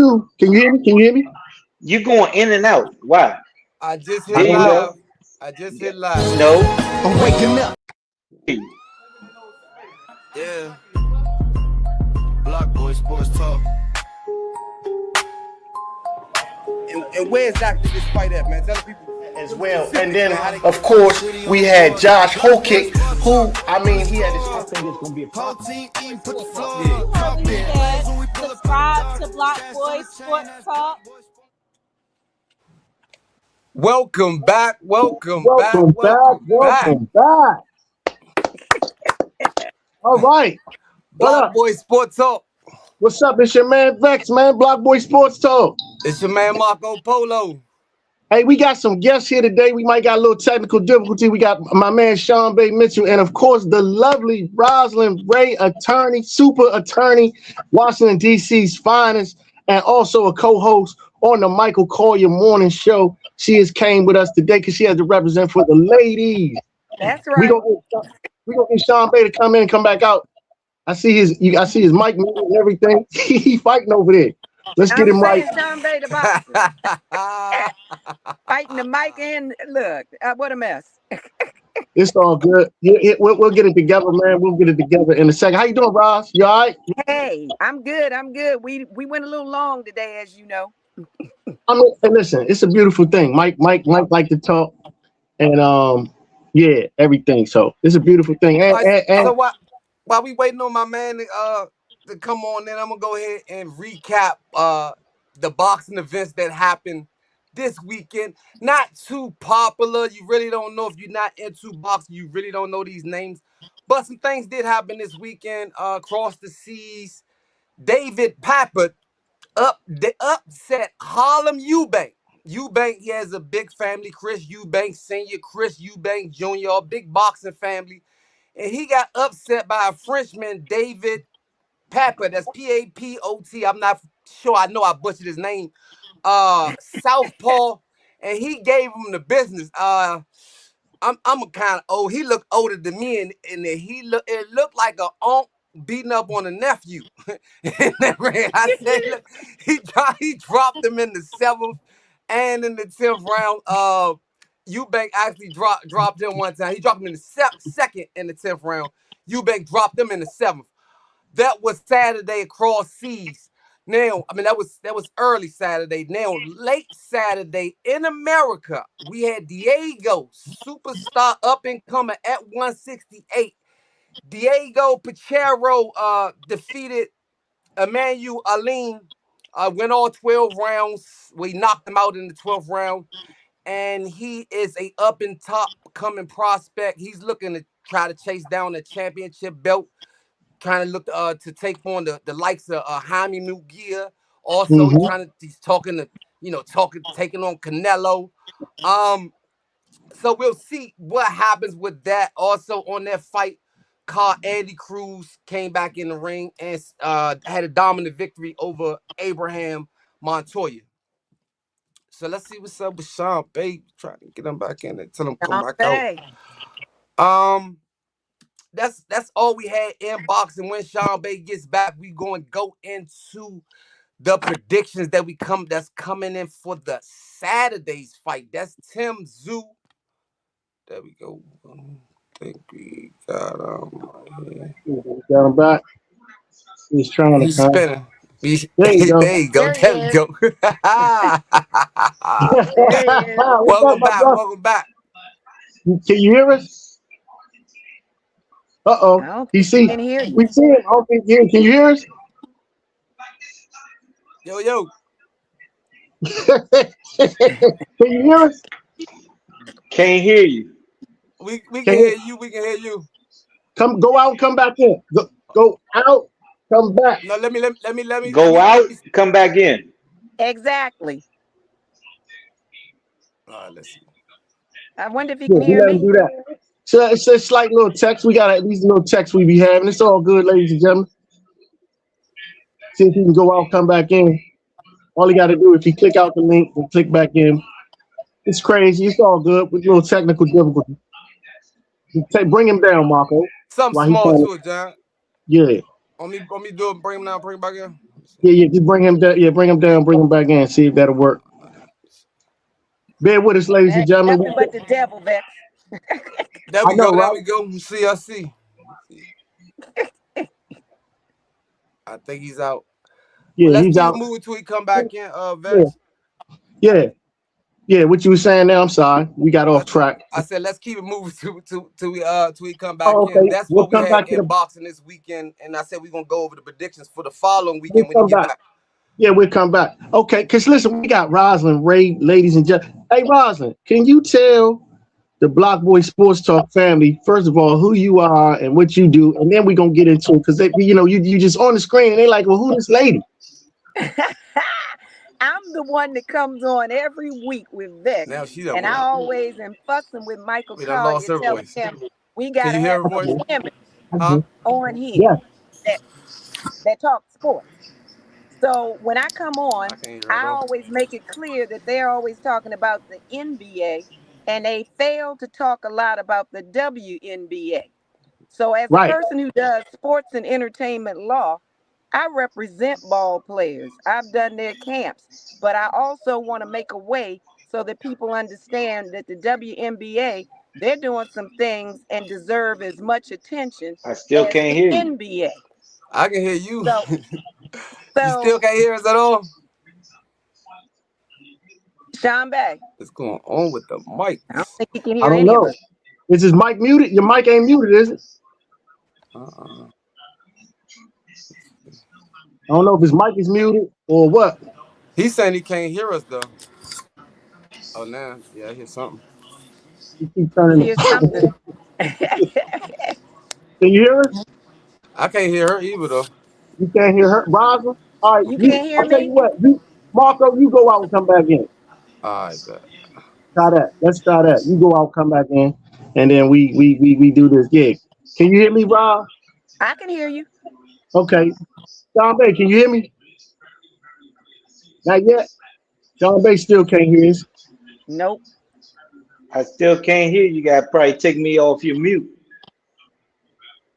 2. Can you hear me? Can you hear me? You going in and out. Why? I just hit There you live. go. I just hit live. No. I'm waking up. Yeah. BlockBoy SportsTalk. And where exactly this fight at, man? Tell the people. As well. And then, of course, we had Josh Hokick, who, I mean, he had this. I think it's going to be a subscribe to BlockBoy SportsTalk. Welcome back. Welcome back. All right. BlockBoy SportsTalk. What's up? It's your man Vex, man. BlockBoy SportsTalk. It's your man Marco Polo. Hey, we got some guests here today. We might got a little technical difficulty. We got my man Sharmba Mitchell, and of course the lovely Rosalyn Ray, attorney, super attorney, Washington D.C.'s finest, and also a co-host on the Michael Collier Morning Show. She has came with us today because she has to represent for the ladies. That's right. We gonna get Sharmba to come in and come back out. I see his mic moving and everything. He fighting over there. Let's get him right. Sharmba the boxer. Fighting the mic and look, what a mess. It's all good. We'll get it together, man. We'll get it together in a second. How you doing, Ross? You all right? Hey, I'm good. We went a little long today, as you know. I mean, and listen, it's a beautiful thing. Mike like to talk, and yeah, everything. So it's a beautiful thing. And so while we waiting on my man to come on, then I'm gonna go ahead and recap the boxing events that happened this weekend. Not too popular. You really don't know if you're not into boxing. You really don't know these names. But some things did happen this weekend across the seas. David Pappert upset Harlem Eubank. Eubank, he has a big family. Chris Eubank Sr., Chris Eubank Jr., a big boxing family. And he got upset by a Frenchman, David Pappert. That's P-A-P-O-T. I'm not sure. I know I butchered his name. Southpaw. And he gave him the business. I'm a kind of old. He looked older than me, and it looked like a aunt beating up on a nephew. I said, look, he dropped him in the 7th and in the 10th round. Eubank actually dropped him one time. He dropped him in the second in the 10th round. Eubank dropped him in the 7th. That was Saturday across seas. Now, I mean, that was early Saturday. Now, late Saturday in America, we had Diego, superstar up and coming at 168. Diego Pachero defeated Emmanuel Aline, went all 12 rounds. We knocked him out in the 12th round. And he is a up and top coming prospect. He's looking to try to chase down the championship belt, trying to look to take on the likes of Jaime Munguia. Also, he's taking on Canelo. So we'll see what happens with that. Also on that fight card, Andy Cruz came back in the ring and had a dominant victory over Abraham Montoya. So let's see what's up with Sean Bay. Trying to get him back in and tell him come back out. That's all we had in boxing. When Sean Bay gets back, we going to go into the predictions that's coming in for the Saturday's fight. That's Tszyu. There we go. I think we got right here. Got him back. He's trying to. He's spinning. There you go. There you go. There you go. Welcome back. Can you hear us? Uh-oh. We see him. I don't think you can you hear us? Yo. Can you hear us? Can't hear you. We can hear you. We can hear you. Go out, come back in. Go out, come back. No, let me go out, come back in. Exactly. All right, let's see. I wonder if he can hear me. Do that. So it's a slight little text. We got these little texts we be having. It's all good, ladies and gentlemen. See if he can go out, come back in. All he got to do is he click out the link and click back in. It's crazy. It's all good with little technical difficulty. Bring him down, Marco. Something small to it, John. Yeah. On me do it. Bring him down. Bring him back in. Yeah, just bring him down. Yeah, bring him down. Bring him back in. See if that'll work. Bear with us, ladies and gentlemen. Nothing but the devil, Vex. There I we know, go. There right? we go. CRC. I think he's out. Yeah, Well, let's he's keep out. it moving till he come back in. Yeah, Vex. yeah. What you were saying now? I'm sorry, we got off track. I said let's keep it moving till he come back Oh, in. okay. That's We'll what we come had back to in the. boxing this weekend, and I said we're gonna go over the predictions for the following We'll weekend when you come get back. back. Yeah, we'll come back. Okay, because listen, we got Rosalyn Ray, ladies and gentlemen. Hey, Rosalyn, can you tell the BlockBoy Sports Talk family, first of all, who you are and what you do, and then we're gonna get into it because you just on the screen and they like, well, who this lady? I'm the one that comes on every week with Vex, Now she done and went I out. always am fussing with Michael We done lost Collier, her telling voice. him we Can gotta you hear have her voice? women Huh? on here Yeah, that talk sports. So when I come on, I can't hear her at I all. always make it clear that they're always talking about the NBA, and they fail to talk a lot about the WNBA. So as a right. person who does sports and entertainment law, I represent ball players. I've done their camps, but I also want to make a way so that people understand that the WNBA, they're doing some things and deserve as much attention I still as can't the hear you. NBA. I can hear you. So, You still so can't hear us at all? Sean Bay, What's going on with the I don't mics? think he can I hear don't any of know. us. Is his mic muted? Your mic ain't muted, is it? Uh-uh. I don't know if his mic is muted or what. He's saying he can't hear us though. Oh, now, yeah, I hear something. You keep He turning hears something. it. Can you hear her? I can't hear her either though. You can't hear her, Rosalyn. All right, You can't hear I'll tell you me? what. Marco, you go out and come back in. I bet. Try that. Let's try that. You go out, come back in, and then we do this gig. Can you hear me, Rob? I can hear you. Okay. John Bay, can you hear me? Not yet. John Bay still can't hear us. Nope. I still can't hear you. Got to probably take me off your mute.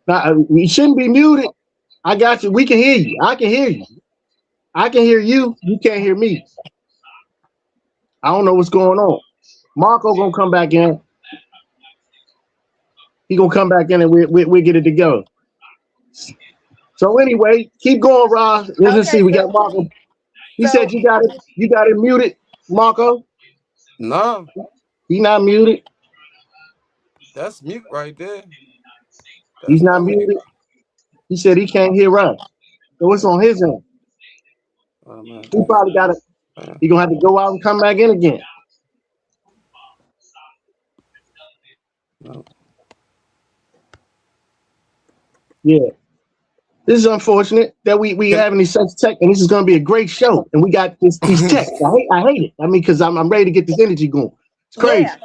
Now, we shouldn't be muted. I got you. We can hear you. I can hear you. I can hear you. You can't hear me. I don't know what's going on. Marco gonna come back in. He gonna come back in and we'll get it together. So anyway, keep going, Rob. Let's see. Okay, We got so Marco. He said you got it. You got it muted, Marco. No, He not muted. that's mute right there. He's That's not on mute. muted. He said he can't hear us. So it's on his end. Oh, man, He probably got it. He gonna have to go out and come back in again. No. Yeah. This is unfortunate that we having these such tech, and this is gonna be a great show. And we got these techs. I hate it. I mean, because I'm ready to get this energy going. It's crazy. yeah.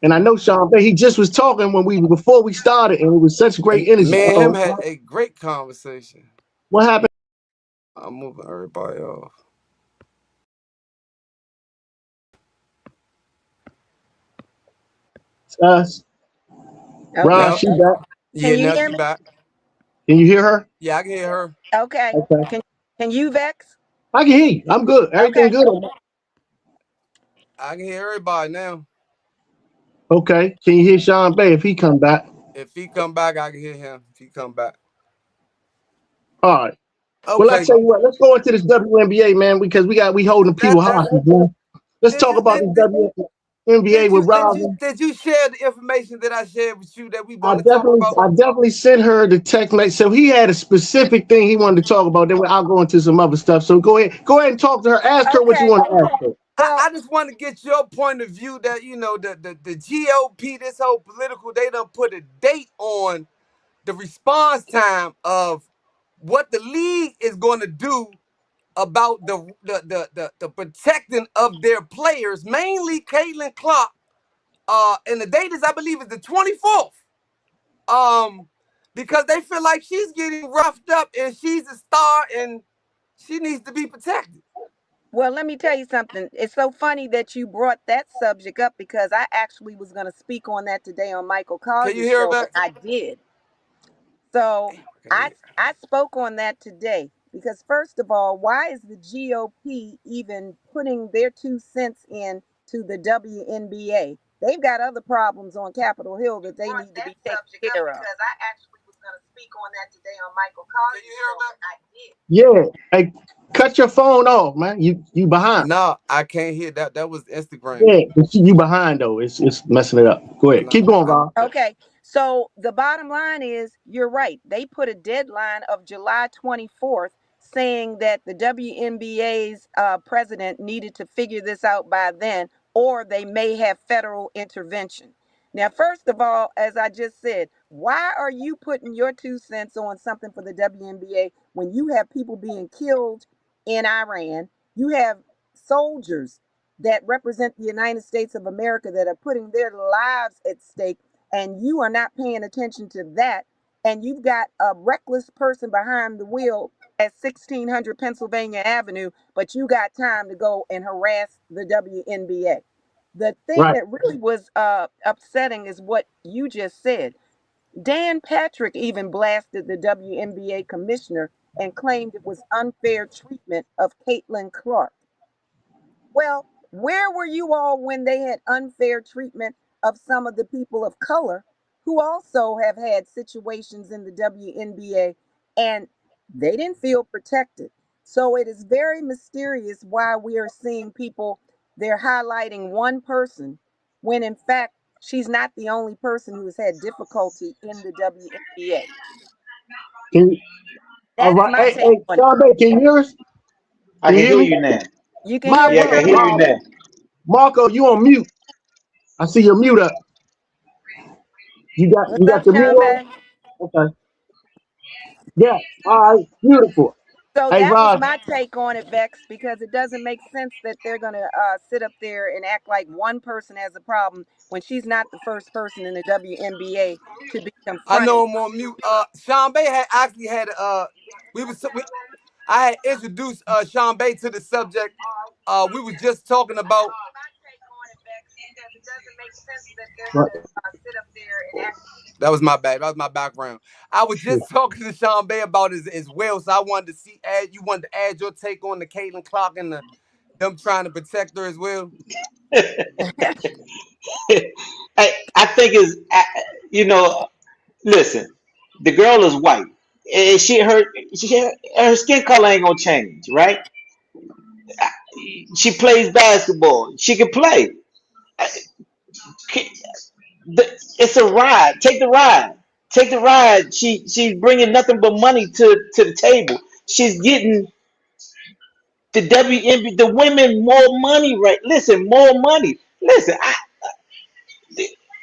And I know Sean Bay, he just was talking before we started, and it was such great energy. Me and him had a great conversation. What happened? I'm moving everybody off. It's us. Okay. Rob, she back. Yeah, Can you now hear she me? back. Can you hear her? Yeah, I can hear her. Okay. Okay. Can you, Vex? I can hear you. I'm good. Everything Okay. good. I can hear everybody now. Okay. Can you hear Sean Bay if he come back? If he come back, I can hear him. If he come back. All right. Okay. Well, I tell you what, let's go into this WNBA, man, because we holding people hostage, man. Let's talk about this WNBA with Rob. Did you share the information that I shared with you that we want to talk about? I definitely sent her the text message. So he had a specific thing he wanted to talk about. Then I'll go into some other stuff. So go ahead and talk to her. Ask her what you want to ask her. I just want to get your point of view that, the GOP, this whole political, they done put a date on the response time of what the league is going to do about the protecting of their players, mainly Caitlyn Clark. And the date is, I believe, is the 24th. Because they feel like she's getting roughed up and she's a star and she needs to be protected. Well, let me tell you something. It's so funny that you brought that subject up because I actually was going to speak on that today on Michael Collier's show, but I did. So Okay. I spoke on that today because first of all, why is the GOP even putting their 2 cents in to the WNBA? They've got other problems on Capitol Hill that they need to be taken care of. Because I actually was going to speak on that today on Michael Collins. Can you hear Yeah. that? I did. Hey, cut your phone off, man. You behind. No, I can't hear that. That was Instagram. Yeah, but you behind though. It's messing it up. Go ahead. Keep going, Rob. Okay. So the bottom line is you're right. They put a deadline of July 24th saying that the WNBA's president needed to figure this out by then, or they may have federal intervention. Now, first of all, as I just said, why are you putting your 2 cents on something for the WNBA when you have people being killed in Iran? You have soldiers that represent the United States of America that are putting their lives at stake, and you are not paying attention to that. And you've got a reckless person behind the wheel at 1600 Pennsylvania Avenue, but you got time to go and harass the WNBA. The thing Right. that really was upsetting is what you just said. Dan Patrick even blasted the WNBA commissioner and claimed it was unfair treatment of Caitlyn Clark. Well, where were you all when they had unfair treatment of some of the people of color who also have had situations in the WNBA and they didn't feel protected? So it is very mysterious why we are seeing people, they're highlighting one person when in fact she's not the only person who has had difficulty in the WNBA. All That is right. my Hey, take hey, on it. Sean Bay, can you hear us? I Can you can hear hear me? you now. You can My hear Yeah, me I can bad, hear okay? you now. Marco, you on mute. I see your mute up. You What's got up, your mute on? Sharmba? Okay. Yeah. All right. Beautiful. So Hey, that was Rob. my take on it, Vex, because it doesn't make sense that they're going to sit up there and act like one person has a problem when she's not the first person in the WNBA to be I confronted. know I'm on mute. Sean Bay had actually had we was we, I had introduced Sean Bay to the subject. We was just talking about. That was my bad. That was my background. I was just talking to Sean Bay about it as well, so I wanted to see. You wanted to add your take on the Caitlyn Clark and them trying to protect her as well. I think is you know. Listen, the girl is white. And her skin color ain't gonna change, right? She plays basketball. She can play. It's a ride. Take the ride. Take the ride. She's bringing nothing but money to the table. She's getting the WNBA, the women more money, right? Listen, more money. Listen,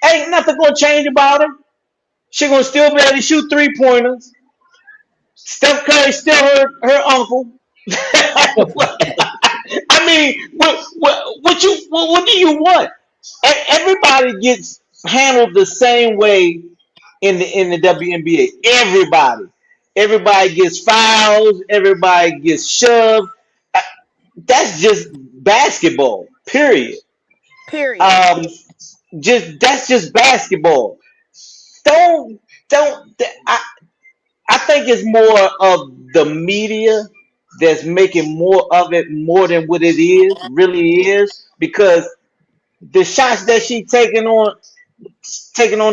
ain't nothing gonna change about her. She gonna still be able to shoot 3 pointers. Steph Curry still her uncle. I mean, what do you want? Everybody gets handled the same way in the WNBA. Everybody gets fouls. Everybody gets shoved. Uh, That's just basketball. Period. Period. Um, just that's just basketball. Don't. I think it's more of the media that's making more of it more than what it is really is because the shots that she taking on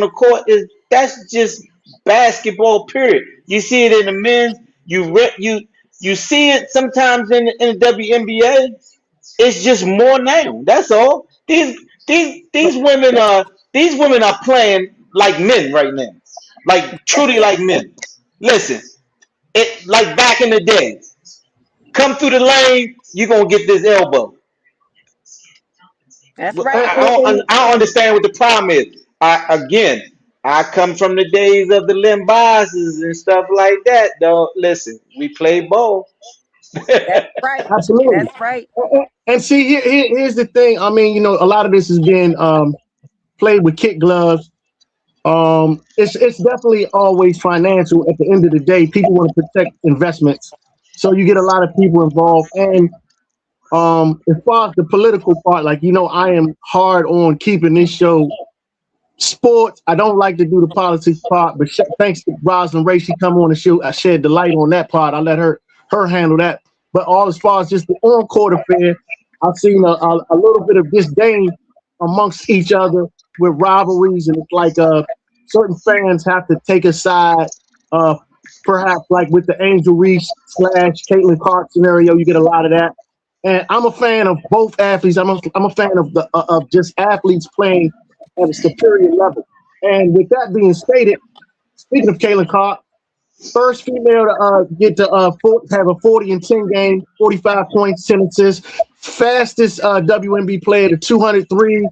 the court is that's just basketball. Period. You see it in the men's. You see it sometimes in the WNBA. It's just more now. That's all. These women are playing like men right now, like truly like men. Listen, it like back in the day. Come through the lane, you're gonna get this elbow. That's But right. I don't understand what the problem is. I come from the days of the Lim Biases and stuff like that. Though, listen, we play ball. That's right. Absolutely. That's right. And see, here's the thing. I mean, a lot of this is being played with kid gloves. It's definitely always financial. At the end of the day, people want to protect investments, so you get a lot of people involved. And as far as the political part, like I am hard on keeping this show sports. I don't like to do the politics part, but thanks to Rosalyn Ray, she come on the show. I shed the light on that part. I let her handle that. But all as far as just the on court affair, I've seen a little bit of disdain amongst each other with rivalries, and it's like certain fans have to take a side. Perhaps like with the Angel Reese / Caitlyn Clark scenario, you get a lot of that. And I'm a fan of both athletes. I'm a fan of the of just athletes playing at a superior level. And with that being stated, speaking of Caitlyn Clark, first female to get to have a 40-10 game, 45 points, 10 assists, fastest WNBA player to 203.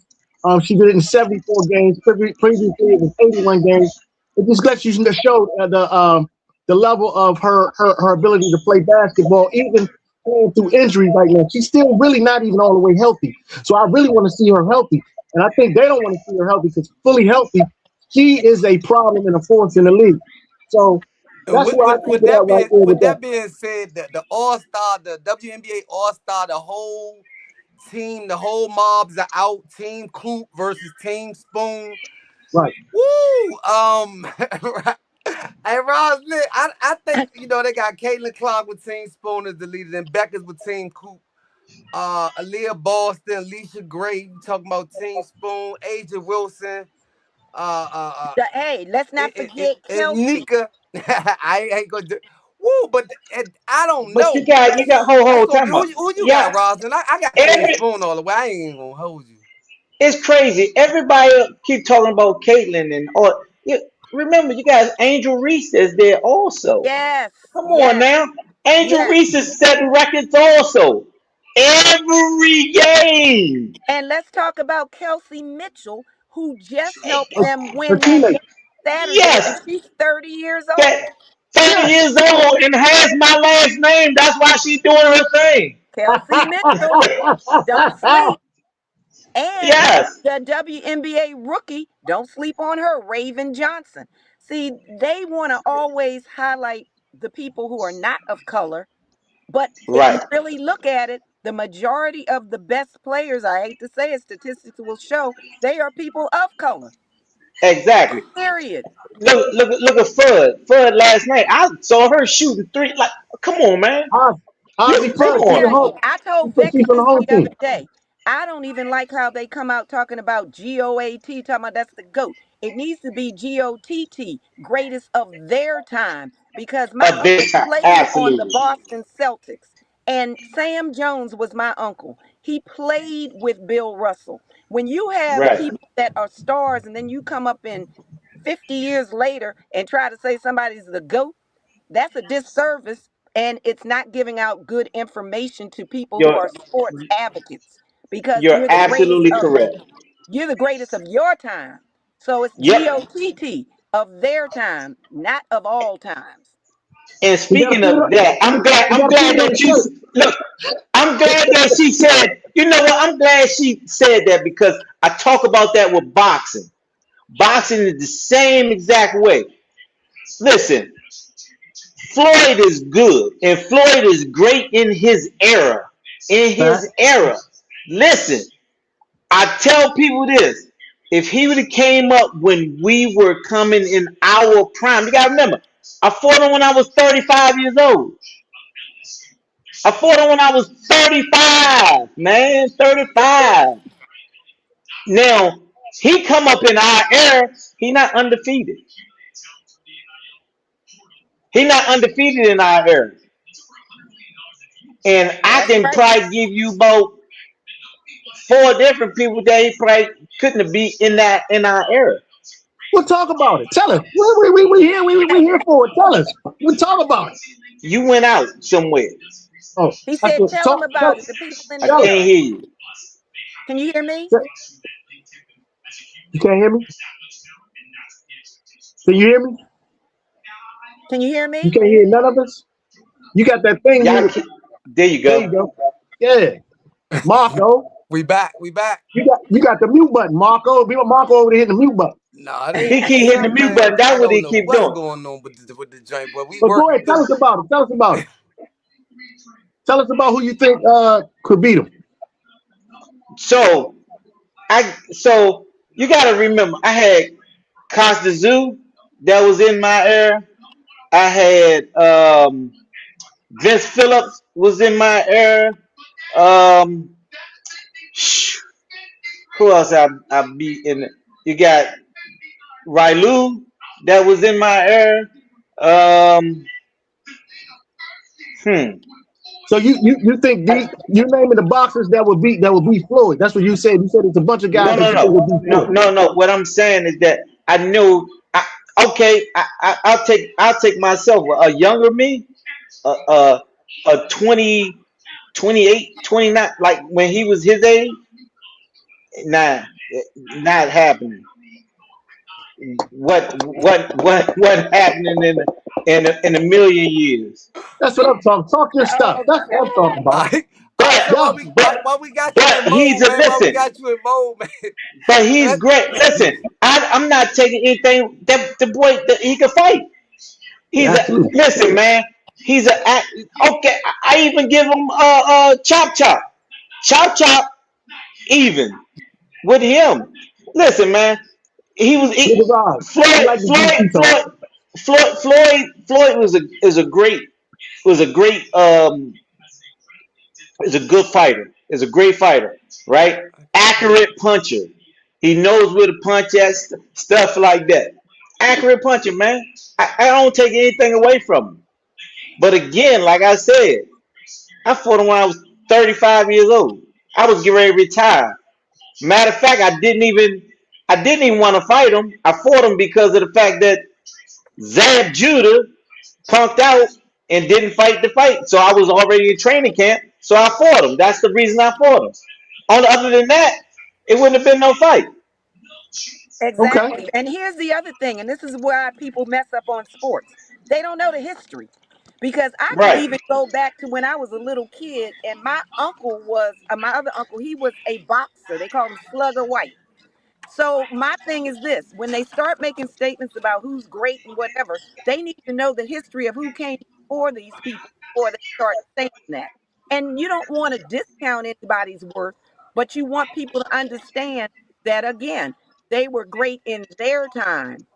She did it in 74 games. Previously, it was 81 games. It just lets you show the level of her ability to play basketball, even playing through injuries right now. She's still really not even all the way healthy. So I really want to see her healthy. And I think they don't want to see her healthy because fully healthy, she is a problem and a force in the league. So that's why I think that right there with with that. that being said, the All Star, the WNBA All Star, the whole team, the whole mobs are out. Team Coop versus Team Spoon. Right. Woo! Hey, Rosalind, I think they got Caitlyn Clark with Team Spoon as the leader, and Becca's with Team Coop. Aaliyah Boston, Alicia Gray, you talking about Team Spoon, Aja Wilson, Hey, let's not forget Kelsey. Nika. I ain't gonna do. Woo, but I don't But you know. got That's hold gonna be time out. who you got, Yeah, Rosalind. I got Team every Spoon all the way. I ain't even gonna hold you. it's crazy. Everybody keep talking about Caitlyn and all. Remember, you guys, Angel Reese is there also. Yes, Come on yes, now, Angel yes. Reese is setting records also every game. And let's talk about Kelsey Mitchell, who just helped Her, them her win that teammate. game Saturday, and Yes, she's 30 years that old. 30 Yes. years old and has my last name. That's why she's doing her thing. Kelsey Mitchell, don't sleep. And Yes, the WNBA rookie, don't sleep on her, Raven Johnson. See, they want to always highlight the people who are not of color. But if you right, really look at it, the majority of the best players, I hate to say it, statistics will show they are people of color. exactly. Period. Look at Fudd. Fudd last night. I saw her shooting three. Like, come on, man. Ozzy Come Let Fudd, me she's on. a tell you, home. I told She's Becky from the this home the other team. day. I don't even like how they come out talking about GOAT, talking about that's the GOAT. It needs to be GOTT, greatest of their time, because my Of uncle this time, played on the absolutely. Boston Celtics. And Sam Jones was my uncle. He played with Bill Russell. When you have Right. people that are stars and then you come up in 50 years later and try to say somebody's the GOAT, that's a disservice, and it's not giving out good information to people who You're are sports advocates, because you're absolutely correct. you're the greatest of your time. So it's Yep. GOTT, of their time, not of all times. And You gotta speaking put it of up. that, You I'm gotta put glad it on that the you shirt. look. I'm glad that she said. You know what? I'm glad she said that because I talk about that with boxing. Boxing is the same exact way. Listen, Floyd is good, and Floyd is great in his era. In Fact. his era, listen, I tell people this: if he would have came up when we were coming in our prime, you gotta remember, I fought him when I was 35 years old. I fought him when I was 35, man, 35. Now he come up in our era. He not undefeated. He not undefeated in our era. And I That's can right. probably give you about four different people that he probably couldn't have beat in our era. We'll talk about it. Tell us. We here for it. Tell us. We'll talk about it. You went out somewhere. Oh, He I said, can tell talk. them about it, the people in I the Tell us. can't era. hear you. Can you hear me? You can't hear me? Can you hear me? Can you hear You me? can't hear none of us? You got that thing Y'all, muted. there you There you go. go. Yeah. Marco. We back. We back. You got the mute button, Marco. Be Marco over there hitting the mute button. Nah, He keep they hitting the some mute man. button. That's I what don't he know keep what's doing. going on with the joint, but we But go working ahead, tell through us about it. Tell us about it. Tell us about who you think could beat him. So so You got to remember, I had Costa Zoo that was in my era. I had Vince Phillips was in my era. Um, who else I beat in it? You got Railu that was in my era. Um, hmm. So you think you naming the boxers that would beat Floyd? That's what you said. You said it's a bunch of guys No, that no, you think no, would beat no, Floyd. no, no. What I'm saying is that I knew. Okay, I'll take myself a younger me, a 20, 28, 29, like when he was his age. Nah, not happening. What happening in a million years? That's what I'm talking. Talk your stuff. That's what I'm talking Okay. about. All right, But so Y'all, while we got you but in he's mode, a man, while we listen. got you in mode, man, But he's let's great. Listen, I'm not taking anything. That the boy that he can fight. He's a absolutely. listen, man. He's a okay. I even give him chop chop, chop chop. Even with him, listen, man. He was Look at Rod. I Floyd. like the DC talk. Floyd was a great was a great is a good fighter. Is a great fighter, right? Accurate puncher. He knows where to punch at, stuff like that. Accurate puncher, man. I don't take anything away from him. But again, like I said, I fought him when I was 35 years old. I was getting ready to retire. Matter of fact, I didn't even want to fight him. I fought him because of the fact that Zab Judah punked out and didn't fight the fight. So I was already in training camp. So I fought him. That's the reason I fought him. Other than that, it wouldn't have been no fight. Okay. Exactly. And here's the other thing, and this is why people mess up on sports. They don't know the history. Because I could Right. even go back to when I was a little kid, and my uncle was, my other uncle, he was a boxer. They called him Slugger White. So my thing is this: when they start making statements about who's great and whatever, they need to know the history of who came before these people before they start saying that. And you don't want to discount anybody's worth, but you want people to understand that again, they were great in their time.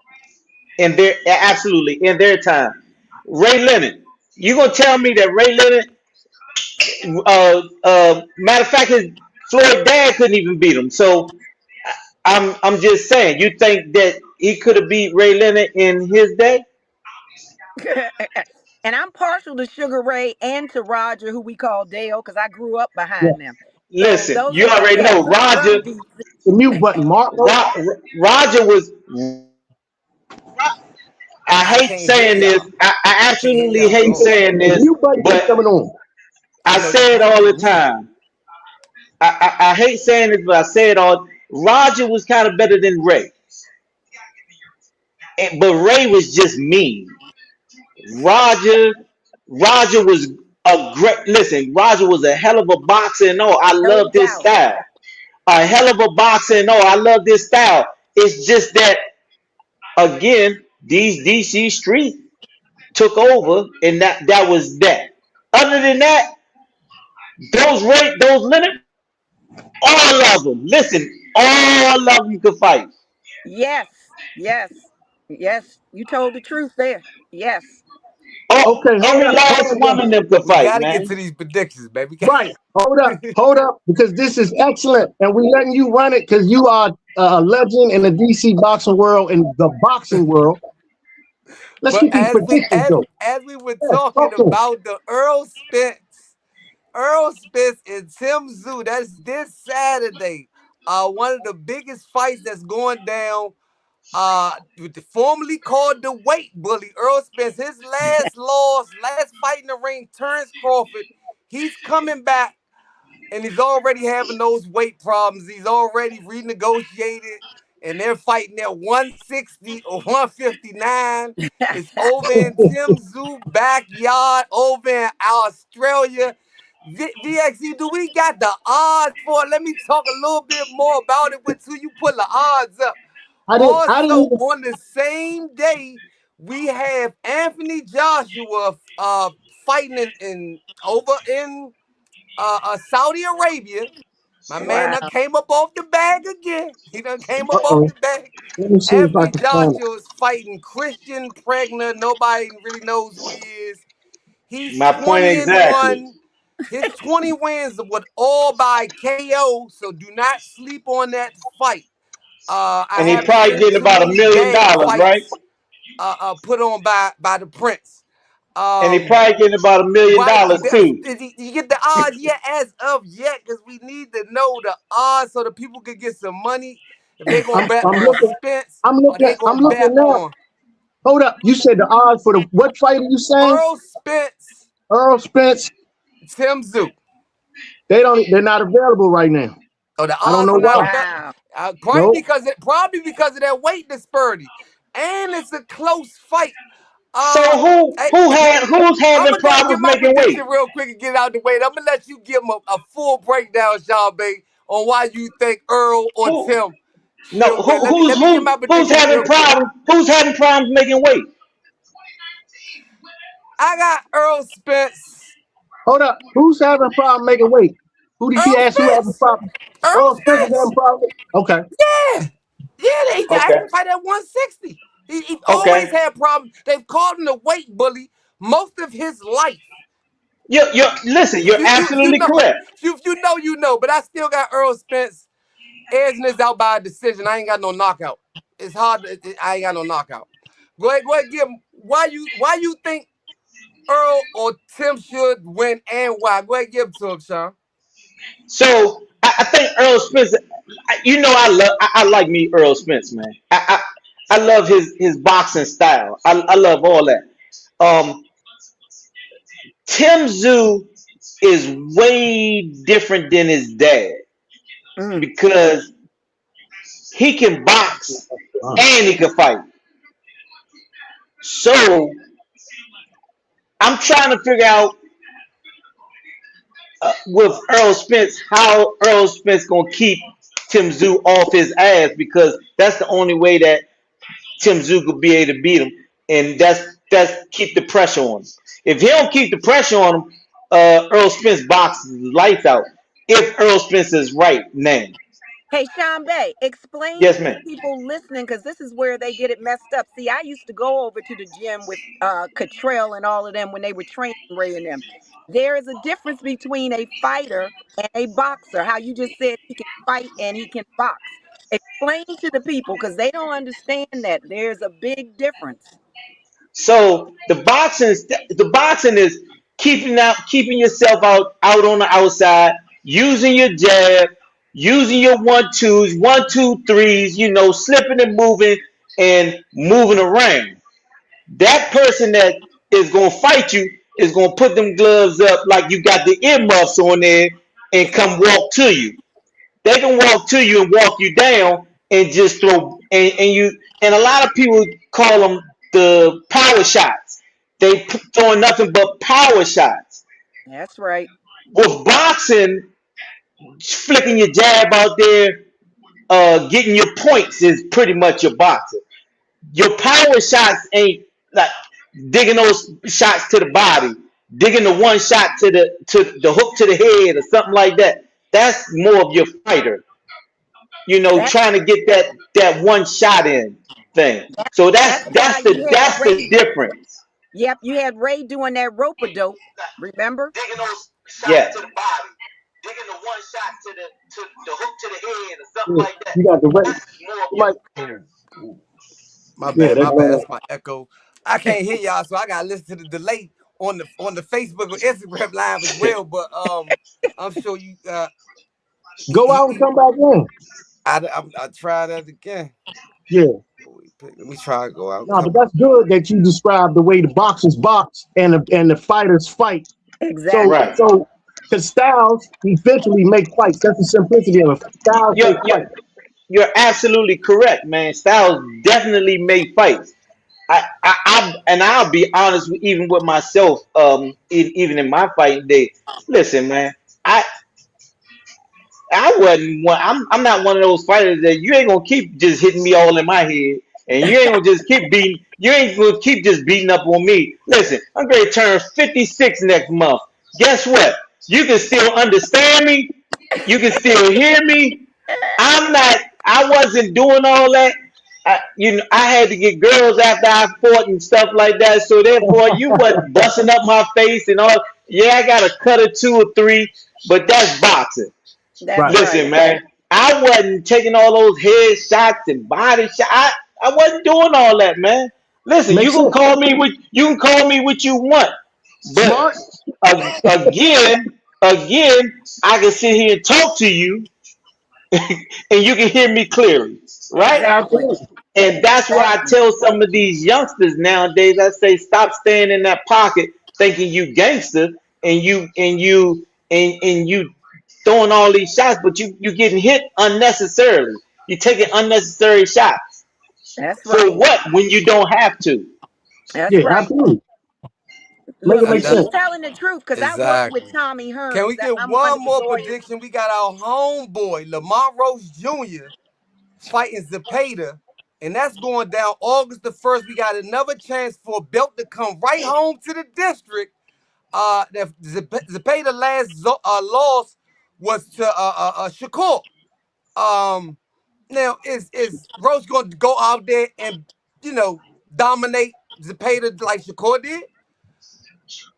In their absolutely in their time. Ray Leonard. You gonna tell me that Ray Leonard matter of fact his Floyd dad couldn't even beat him. So I'm just saying, you think that he could have beat Ray Leonard in his day? And I'm partial to Sugar Ray and to Roger, who we call Dale, because I grew up Yeah. behind them. So Listen, those you are my already know cats. I Roger. love DC. The mute button, Marco. Roger was. I I hate can't hear saying this. y'all. I I can't hear absolutely y'all. He hate said, Oh, saying the this, mute button keeps but coming on. I I know you say it all muted the me. time. I hate saying this, but I say it all. Roger was kind of better than Ray, but Ray was just mean. Roger, Roger was a great. Listen, Roger was a hell of a boxer and all. I No love this doubt. style. A hell of a boxer and all. I love this style. It's just that again, these DC street took over, and that was that. Other than that, those Leonard, all of them. Listen, all of them could fight. Yes, yes, yes. You told the truth there. Yes. Oh, Okay, hold every up, hold last up, one y'all. of them could We fight, got to get man. to these predictions, baby. Right, hold up, because this is excellent, and we letting you run it because you are a legend in the DC boxing world and the boxing world. Let's But get these predictions though. as we were Yeah, talking talk to him. about the Errol Spence and Tim Tszyu, that's this Saturday. One of the biggest fights that's going down. With the formerly called the weight bully, Errol Spence. His last fight in the ring, Terrence Crawford. He's coming back and he's already having those weight problems. He's already renegotiated, and they're fighting at 160 or 159. It's over in Tim Tszyu backyard over in Australia. VXE, do we got the odds for it? Let me talk a little bit more about it until you pull the odds up. I didn't Also, even. on the same day, we have Anthony Joshua fighting in over in Saudi Arabia. My man Wow. done came up off the bag again. He done came up off Uh-oh. the bag. Let me see if I Anthony can find it. Joshua is fighting Christian Pregner. Nobody really knows who he is. He's My point 20 and exactly. 1. His 20 wins were all by KO, so do not sleep on that fight. I And he haven't probably seen getting too about many bad $1 million, right? fights put on by the Prince. And he probably getting about $1 million Right? too. Did you get the odds yet? As of yet, because we need to know the odds so the people can get some money if they gonna bet I'm on looking. Spence I'm or looking. they I'm gonna looking bet now. on Hold up. You said the odds for the what fight are you saying? Errol Spence, Errol Spence. Tim Tszyu. They're not available right now. Oh, the I don't odds know are not why. available. Wow. Probably No. because of that weight disparity, and it's a close fight. So Hey, who's I'm having gonna go give problems my making weight? prediction real quick and get it out the way. I'm gonna let you give them a full breakdown, Sean Bay, on why you think Earl or Who Tim no should win. Let me give my who's prediction having real quick. problems? Who's having problems making weight? I got Earl Spence. Hold up. Who's having a problem making weight? Who did she Earl ask? Who having a Spence. problem? Earl Earl Spence is having a Spence. problem. Okay. Yeah. Yeah, they asked Okay. him to fight at 160. He always Okay. had problems. They've called him the weight bully most of his life. You're listen, If you're you absolutely know, correct. if you know, you know. But I still got Earl Spence edging this out by a decision. I ain't got no knockout. It's hard. I ain't got no knockout. Go ahead, give him why you think Earl or Tim should win and why. Go ahead, give him to him, Sean. So I think Earl Spence. You know, I like me Earl Spence, man. I love his boxing style. I love all that. Um, Tim Tszyu is way different than his dad Mm. because he can box and he can fight. So I'm trying to figure out with Earl Spence how Earl Spence gonna keep Tim Tszyu off his ass because that's the only way that Tim Tszyu could be able to beat him, and that's keep the pressure on him. If he don't keep the pressure on him, Earl Spence boxes his lights out. If Earl Spence is right now, Hey, Sean Bay, explain yes, to the man. people listening, because this is where they get it messed up. See, I used to go over to the gym with Cottrell and all of them when they were training Ray and them. There is a difference between a fighter and a boxer. How you just said he can fight and he can box. Explain to the people because they don't understand that. There's a big difference. So the boxing is keeping yourself out on the outside, using your jab, using your 1-2s, 1-2-3s, slipping and moving around. That person that is gonna fight you is gonna put them gloves up like you got the earmuffs on there and come walk to you. They can walk to you and walk you down and just throw and a lot of people call them the power shots. They throwing nothing but power shots. That's right. With boxing, flicking your jab out there, getting your points is pretty much your boxing. Your power shots ain't like digging those shots to the body, digging the one shot to the hook to the head or something like that. That's more of your fighter. That, Trying to get that one shot in thing. that So that's why you had that's the Ray. difference. Yep, you had Ray doing that rope a dope. Remember? Digging those shots to the body, digging the one shot to the hook to the head or something Yeah, like that. you got the right. That's more of You your might. Oh, oh. My Yeah, bad, that's my bad. going That's my echo. I can't hear y'all, so I gotta listen to the delay on the Facebook or Instagram live as well. But I'm sure you go out and come back in. I try that again. Yeah. Let me try to go out and No, come but back. that's good that you described the way the boxers box and the fighters fight. So Exactly. right. so because styles eventually make fights. That's the simplicity of it. Styles You're, make you're, fights. you're absolutely correct, man. Styles definitely made fights. And I'll be honest, even with myself, even in my fighting day. Listen, man, I I wasn't one. I'm not one of those fighters that you ain't gonna keep just hitting me all in my head, and you ain't gonna just keep beating. You ain't gonna keep just beating up on me. Listen, I'm going to turn 56 next month. Guess what? You can still understand me. You can still hear me. I'm not. I wasn't doing all that. I had to get girls after I fought and stuff like that. So therefore, you wasn't busting up my face and all. Yeah, I got a cut or two or three, but that's boxing. That's Right. right. Listen, man, I wasn't taking all those head shots and body shots. I wasn't doing all that, man. Listen, Makes sense. you can call me what you want, but Smart. again, I can sit here and talk to you, and you can hear me clearly, right? Exactly. Absolutely. And that's why I Exactly. tell some of these youngsters nowadays, I say, stop staying in that pocket thinking you gangster and you throwing all these shots, but you getting hit unnecessarily. You taking unnecessary shots. That's For right. what when you don't have to? That's Yeah, right. absolutely. Make Look, it That, make and that, he's sense. telling the truth because I work with exactly. Tommy Can Hearns. we get I'm one one of his more lawyers. prediction? We got our homeboy, Lamont Rose Jr. fighting Zepeda. And that's going down August the 1st. We got another chance for a belt to come right home to the district. Zepeda last loss was to Shakur. Um, Now is Rose going to go out there and dominate Zepeda like Shakur did?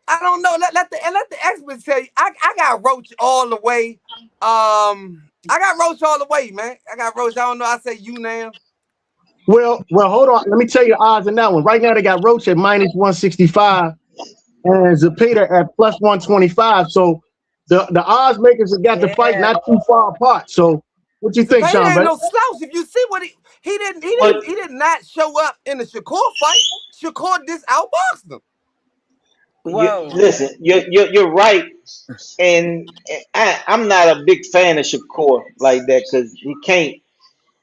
I don't know. Let the experts tell you. I got Roach all the way. I got Roach all the way, man. I got Roach. I don't know. I say you now. Well, hold on. Let me tell you the odds in that one. Right now they got Roach at minus 165 and Zepeda at plus 125. So the odds makers have got the fight Yeah. not too far apart. So what you think, Sean, Zepeda ain't babe? no slouch. If you see what But he did not show up in the Shakur fight. Shakur just outboxed him. Whoa. listen, you're right, and I'm not a big fan of Shakur like that because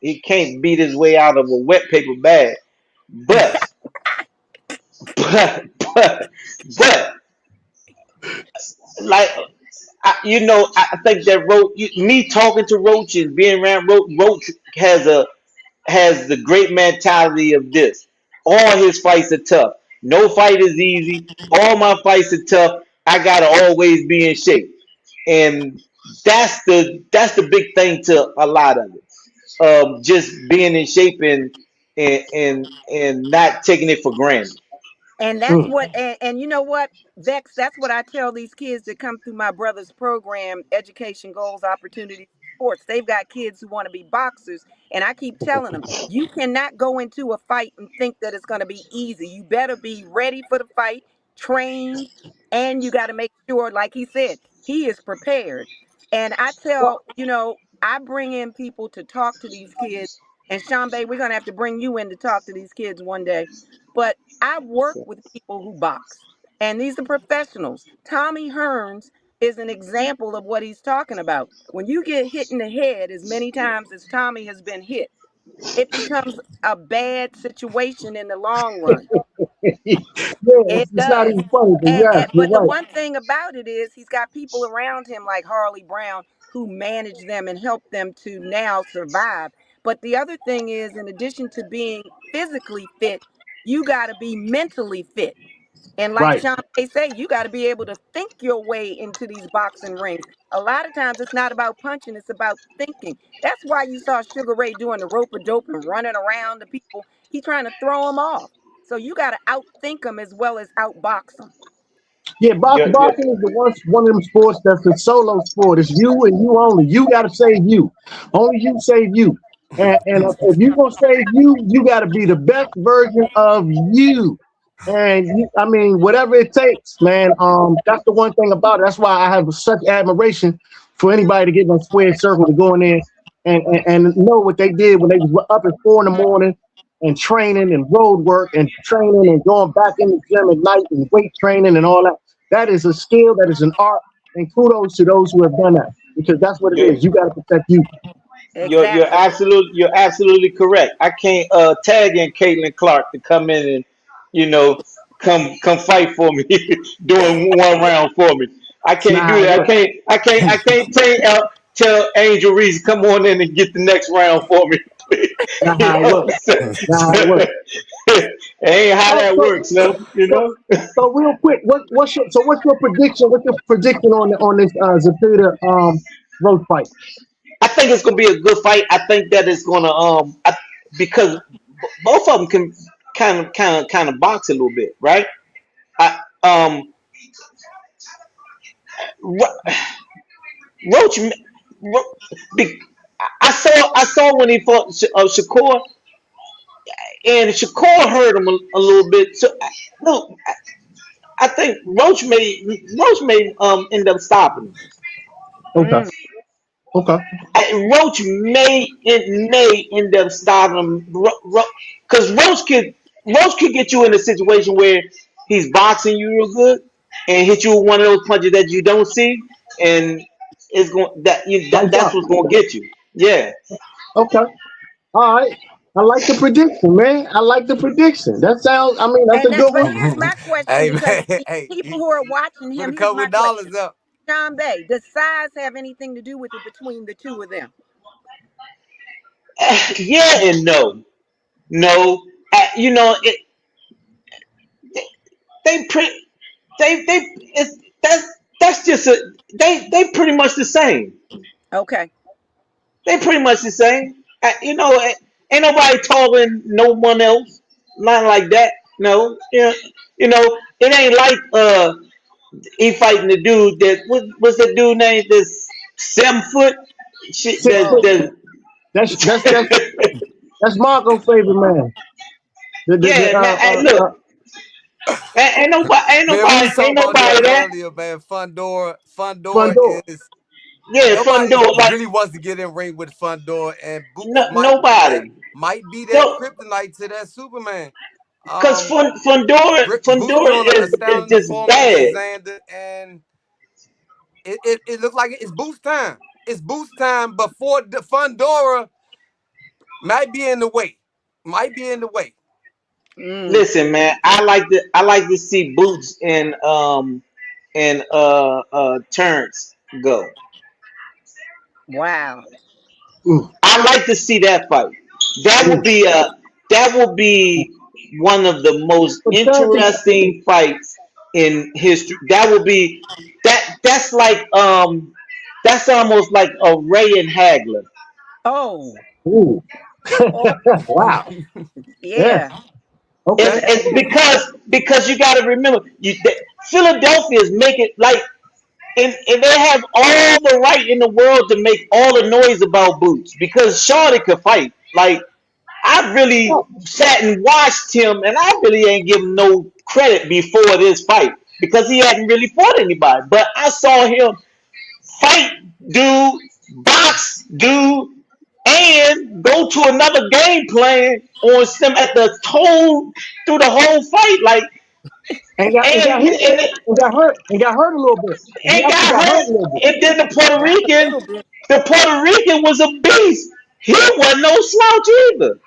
he can't beat his way out of a wet paper bag. But but but but like I think that me talking to Roach and being around Roach has the great mentality of this. All his fights are tough. No fight is easy. All my fights are tough. I gotta always be in shape, and that's the big thing to a lot of it. Just being in shape and not taking it for granted. And that's Mm, what, and you know what, Vex, that's what I tell these kids that come through my brother's program, Education Goals, Opportunities, Sports. They've got kids who want to be boxers. And I keep telling them, you cannot go into a fight and think that it's going to be easy. You better be ready for the fight, trained, and you got to make sure, like he said, he is prepared. And I tell, I bring in people to talk to these kids. And Sean Bay, we're going to have to bring you in to talk to these kids one day. But I work with people who box, and these are professionals. Tommy Hearns is an example of what he's talking about. When you get hit in the head as many times as Tommy has been hit, it becomes a bad situation in the long run. yeah, It it's not does. even funny, but yes, you're But the right. one thing about it is he's got people around him like Harley Brown who manage them and help them to now survive. But the other thing is, in addition to being physically fit, you got to be mentally fit. And like Right. Sean they say, you got to be able to think your way into these boxing rings. A lot of times it's not about punching, it's about thinking. That's why you saw Sugar Ray doing the rope a dope and running around the people. He trying to throw them off. So you got to outthink them as well as outbox them. Yeah, You're, you're, boxing is one of them sports that's a solo sport. It's you and you only. You got to save you. Only you save you. And if you gonna save you, you got to be the best version of you. And I mean, whatever it takes, man. That's the one thing about it. That's why I have such admiration for anybody to get in that square circle to go in there and know what they did when they was up at 4 in the morning and training and road work and training and going back in the gym at night and weight training and all that. That is a skill, that is an art, and kudos to those who have done that because that's what it you're, is. You got to protect you. Exactly. you're absolutely correct. I can't tag in Caitlyn Clark to come in and you know come fight for me doing one round for me. I It's not can't do how it that. works. Tell Angel Reese come on in and get the next round for me. Not You how it know what works. I'm saying? Not how So, it works. it ain't how Oh, that works, no. You so, know. so real quick, what's your prediction? What's your prediction on this Zepeda? Roach fight. I think it's gonna be a good fight. I think that it's gonna because both of them can kind of box a little bit, right? I Ro- Roach, Ro- be- I saw when he fought Shakur, and Shakur hurt him a little bit. So look, I think Roach may end up stopping him. Okay. Mm. Okay. Roach may end up stopping him because Roach could get you in a situation where he's boxing you real good and hit you with one of those punches that you don't see, and it's going Lights that's up. what's going to get you. Yeah. Okay. All right. I like the prediction, man. I like the prediction. That sounds. I mean, that's a And that, good but one. here's my question, Hey because man, hey, people who are watching put him, a here's couple my of question. dollars up. Sean Bay, does size have anything to do with it between the two of them? Yeah and no. No. They pretty they it's that's just they pretty much the same. Okay. They pretty much the same. Ain't nobody taller no one else. Not like that. No. Yeah. It ain't like he fighting the dude that what's that dude named this 7 foot shit 6 foot. That's that that's Marco's favorite man. yeah, man. Hey, look, Man, we was talking ain't about this nobody that. earlier, man. Fundora Fundor. is Yeah, fun nobody door. Like really wants to get in ring with Fundora, and Boots nobody. might be that No, kryptonite to that Superman. cause Um, Boots Fundora been on an is astounding just performance with bad. Xander, and it looks like it's Boots time. It's Boots time before the Fundora might be in the way. Might be in the way. Mm. Listen, man, I like to see Boots and Terrence go. Wow. Mm, I like to see that fight. That would mm. be a that would be one of the most But Terrence is, interesting fights in history. That would be that's like that's almost like a Ray and Hagler. Oh. ooh. Oh. Wow. Yeah. Yeah. Okay. It's because you got to remember Philadelphia is making like and they have all the right in the world to make all the noise about Boots because Shawty could fight. Like I really Oh, sat and watched him, and I really ain't give him no credit before this fight because he hadn't really fought anybody. But I saw him fight dude, box dude, and go to another game plan on some at the toe through the whole fight. Like and got hit and and got hurt a little bit. He and actually got got hurt hurt. a little bit And then Got a little bit. The Puerto Rican was a beast. He wasn't no slouch either.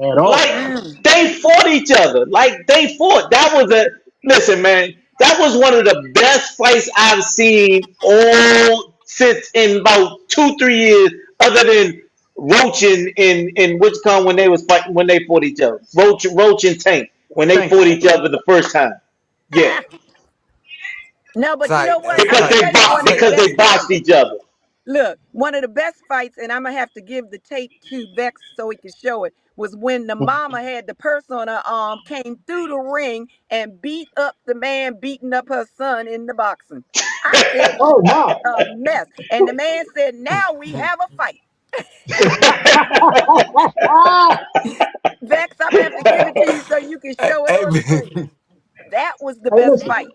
at all. Like Mm. they fought each other. Like they fought. That was a listen, man. That was one of the best fights I've seen all since in about 2 3 years, other than Roach and which come when they was fighting when they fought each other. Roach and Tank when they Thanks. fought each other the first time. Yeah, No, but you know Tight. what? That's I'm because gonna tight. tell you one of the because best they boxed fights. each other. Look, one of the best fights, and I'm gonna have to give the tape to Vex so he can show it, was when the mama had the purse on her arm, came through the ring and beat up the man beating up her son in the boxing. I said, Oh "What my. a mess." And the man said, "Now we have a fight." Vex, I'm gonna have to give it to you so you can Hey, show it hey, on screen. That was the Hey, best listen. fight.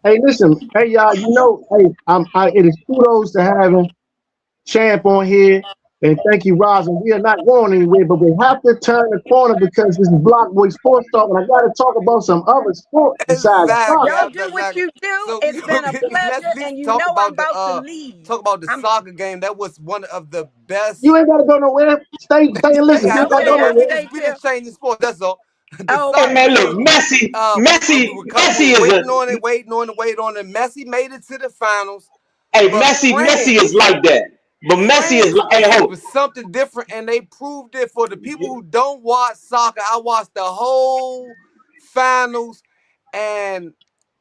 Hey, listen. Hey, y'all. You know, hey, it is kudos to having Champ on here. And thank you, Rosin. We are not going anywhere, but we have to turn the corner because this is BlockBoy Sports Talk, and I got to talk about some other sports besides exactly. soccer. Y'all I- do what Exactly. you do. So we It's been gonna a let's pleasure, at least and you know I'm about to leave. talk about the I'm soccer game. That was one of the You best. ain't got to go nowhere. Stay and You ain't listen. You gotta ain't go got to okay. go nowhere. I'll nowhere. stay We till. just changed the sport. That's all. The Oh, Hey soccer okay. man, look, game. We Messi were is a waiting on it. Messi made it to the finals, hey but Messi is like that. But Messi is France like hey ho. was something different, and they proved it for the people who don't watch soccer. I watched the whole finals, and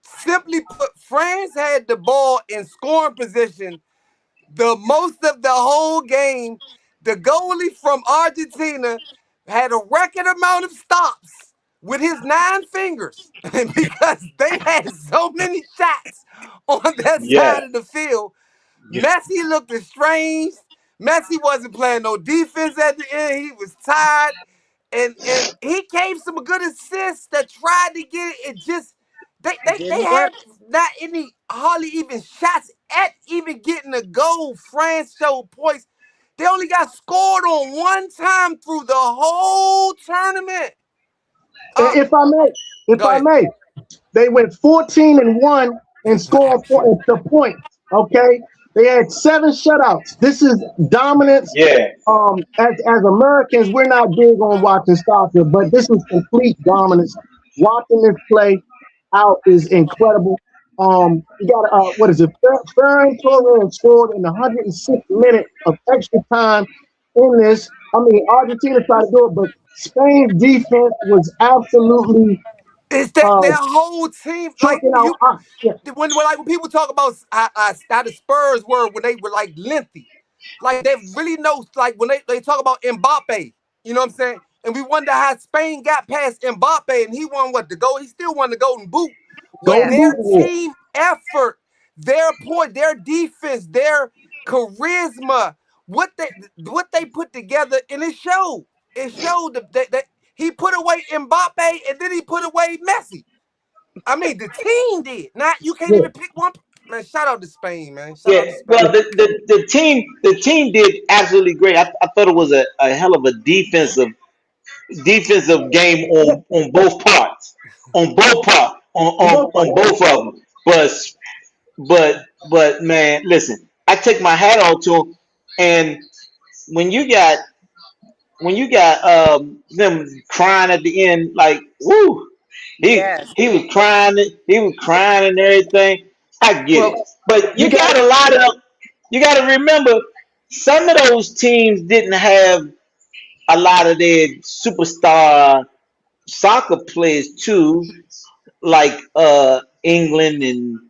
simply put, France had the ball in scoring position the most of the whole game. The goalie from Argentina had a record amount of stops with his 9 fingers because they had so many shots on that Yeah. side of the field. Messi looked estranged. Messi wasn't playing no defense at the end. He was tired. And he gave some good assists that tried to get it. It just they Didn't had work. not any hardly even shots at even getting a goal. France showed points. They only got scored on one time through the whole tournament. If I may, if Go I ahead. may, they went 14-1 and scored the points. Okay, they had 7 shutouts. This is dominance. Yeah. As Americans, we're not big on watching soccer, but this is complete dominance. Watching this play out is incredible. You got what is it? Ferran Torres scored in the 106th minute of extra time in this. I mean, Argentina tried to do it, but Spain's defense was absolutely It's that uh, their whole team, like choking out. you, Yeah, when people talk about how the Spurs were when they were like lengthy, like they really know, like when they talk about Mbappe, you know what I'm saying? And we wonder how Spain got past Mbappe and he won what the goal. He still won the Golden Boot, but Golden Yes. their Boot Award. team effort, their point, their defense, their charisma, what they put together, and it showed. It showed that he put away Mbappe and then he put away Messi. I mean, the team did. Not you can't Yeah, even pick one. Man, shout out to Spain, man. Shout Yeah. out to Well, Spain. the team did absolutely great. I thought it was a hell of a defensive game yeah, on both parts, on both on parts. both of them. But man, listen, I take my hat off to him. And when you got them crying at the end, like woo, Yes. he was crying and everything. I get it, Well, but you got you got to remember some of those teams didn't have a lot of their superstar soccer players too, like England and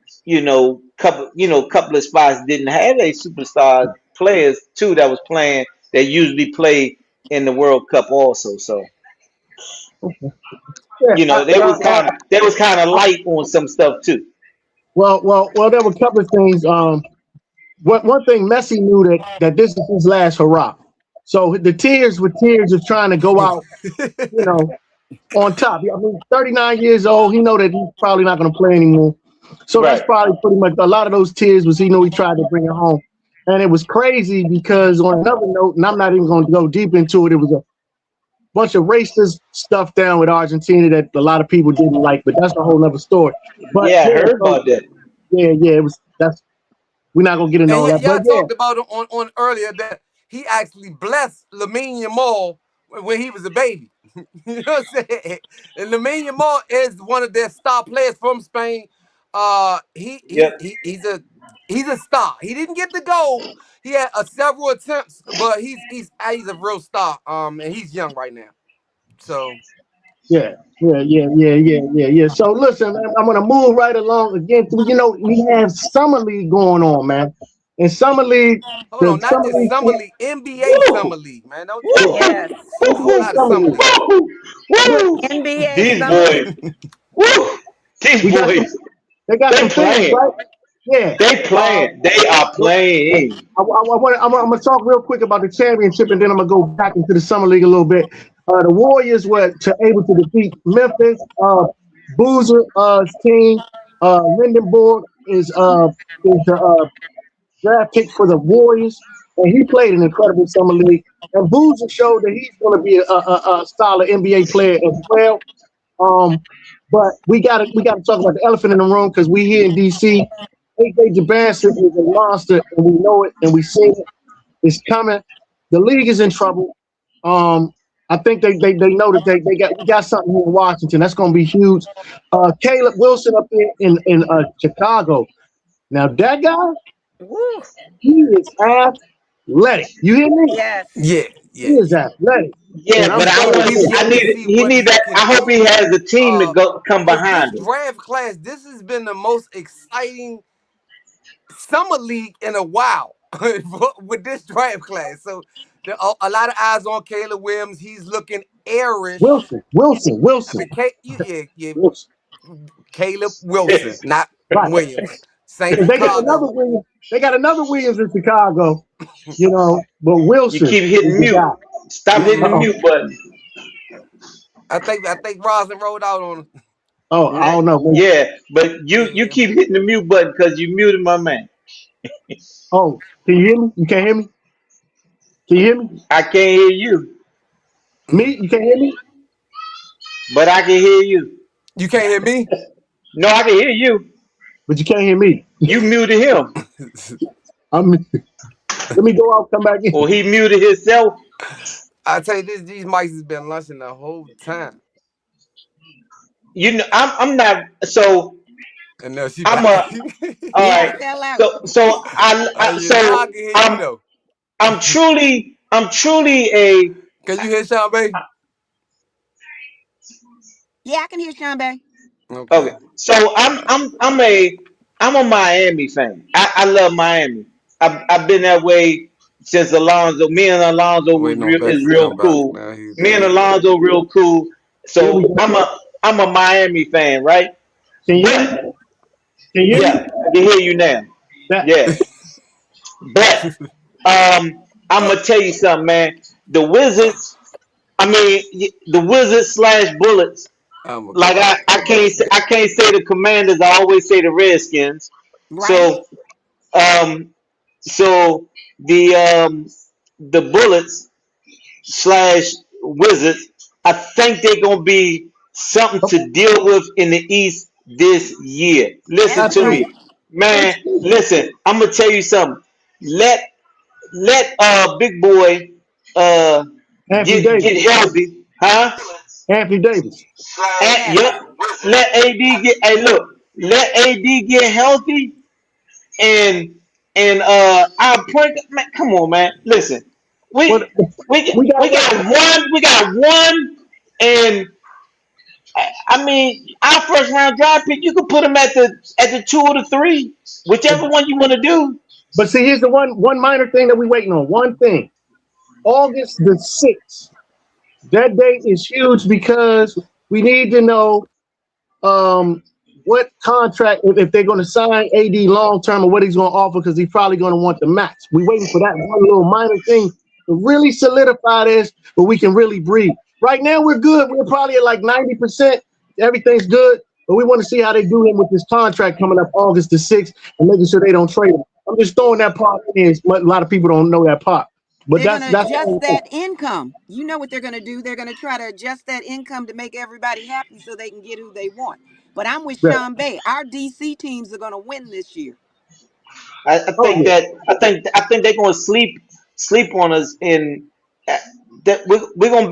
couple of spots didn't have a superstar players too that was playing that usually play in the World Cup also. So yeah. they was kind of light on some stuff too. Well. There were a couple of things. One thing Messi knew that this is his last hurrah. So the tears were tears of trying to go out, you know, on top. I mean, 39 years old. He know that he's probably not going to play anymore. So that's Right. probably pretty much a lot of those tears was he knew he tried to bring it home. And it was crazy because on another note, and I'm not even going to go deep into it, it was a bunch of racist stuff down with Argentina that a lot of people didn't like, but that's a whole other story. But Yeah, I yeah, heard so about that. yeah, it was that's we're not gonna get into And all that. y'all But yeah, talked about it on earlier that he actually blessed Lamine Yamal when he was a baby. You know what I'm saying? And Lamine Yamal is one of their star players from Spain. Yep. He's a star. He didn't get the goal. He had several attempts, but he's a real star. And he's young right now. So yeah. So listen, man, I'm gonna move right along again. You know, we have summer league going on, man. In summer league, hold the on, not summer just league, summer league, NBA Woo! summer league, man. Don't Woo! don't Yes. it's a whole NBA lot of summer summer league. league. Woo! Yeah, Woo! NBA These Summer boys, League. woo! These we got some. boys, They got they some things, playing. right? Yeah. They playing. They are Well, playing. I'm gonna talk real quick about the championship, and then I'm gonna go back into the summer league a little bit. The Warriors were able to defeat Memphis. Boozer's team, Lindenborg is the draft pick for the Warriors, and he played an incredible summer league. And Boozer showed that he's going to be a solid NBA player as well. Um, but we gotta talk about the elephant in the room because we here in DC. AJ Jabanson is a monster, and we know it, and we see it. It's coming. The league is in trouble. Um, I think they know that we got something here in Washington that's going to be huge. Caleb Wilson up here in Chicago. Now that guy, Woo. he is athletic. You hear me? Yes. Yeah, He yeah, is yeah. athletic, and Yeah, I'm but telling He's you, I yet to need see he what need he that. can I hope he do. has a team to Uh, go come this behind him. draft class, this has been the most exciting summer league in a while. with this draft class. So a lot of eyes on Caleb Williams. He's looking airish. I Wilson. mean, yeah, Wilson. Caleb Wilson, not Right. Williams. Same Because they got another Chicago. Williams. They got another Williams in Chicago, but You Wilson keep is hitting the mute. guy. Stop hitting the Uh-oh. mute button. I think Rosalind rolled out on him. Oh, I don't know. Yeah, but you Yeah. keep hitting the mute button because you muted my man. Oh, can you hear me? You can't hear me? Can you hear me? I can't hear you, Me? You can't hear me? but I can hear you. You can't hear me? No, I can hear you. But you can't hear me. You muted him, Let me go out, come back in. or he muted himself. I tell you this, these mics has been lunching the whole time. You know, I'm not. So And now she I'm back. a. All Yeah, right. sell out. So Now I can hear you though. I'm truly a. Can you hear Sean Bay? Yeah, I can hear Sean Bay. Okay. Okay. So I'm a Miami fan. I love Miami. I've been that way since Alonzo. Me and Alonzo was Waiting on Bex is to real come back. cool. Now he's Me and back. Alonzo real cool. Here we So go. I'm a Miami fan, right? Can you hear me? But Can you hear yeah, me? I can hear you now. That, Yeah. But I'm gonna tell you something, man. The Wizards, the Wizards slash Bullets. I'm a Like clown. I can't say the Commanders. I always say the Redskins. Right. So so the Bullets slash Wizards, I think they're gonna be something to deal with in the East this year. Listen That's to right. me, man. Listen, I'm gonna tell you something. Let Big Boy Anthony Davis. get healthy, huh? Anthony Davis. And, Yes. yep. Let AD get. Hey, look. Let AD get healthy, and our point. Man, come on, man. Listen, But we we got we got one. We got one, and I mean, our first round draft pick. You could put him at the two or the three, whichever one you want to do. But see, here's the one minor thing that we waiting on. One thing. August the 6th. That date is huge because we need to know what contract, if they're going to sign AD long term or what he's going to offer, because he's probably going to want the max. We're waiting for that one little minor thing to really solidify this, but we can really breathe. Right now, we're good. We're probably at like 90%. Everything's good, but we want to see how they do him with this contract coming up August the 6th and making sure they don't trade him. I'm just throwing that part in. A lot of people don't know that part. But They're going to that's adjust that income. You know what they're going to do. They're going to try to adjust that income to make everybody happy so they can get who they want. But I'm with right. Sean Bay. Our DC teams are going to win this year. I Oh, think yeah. that I think they're gonna sleep on us in that we're gonna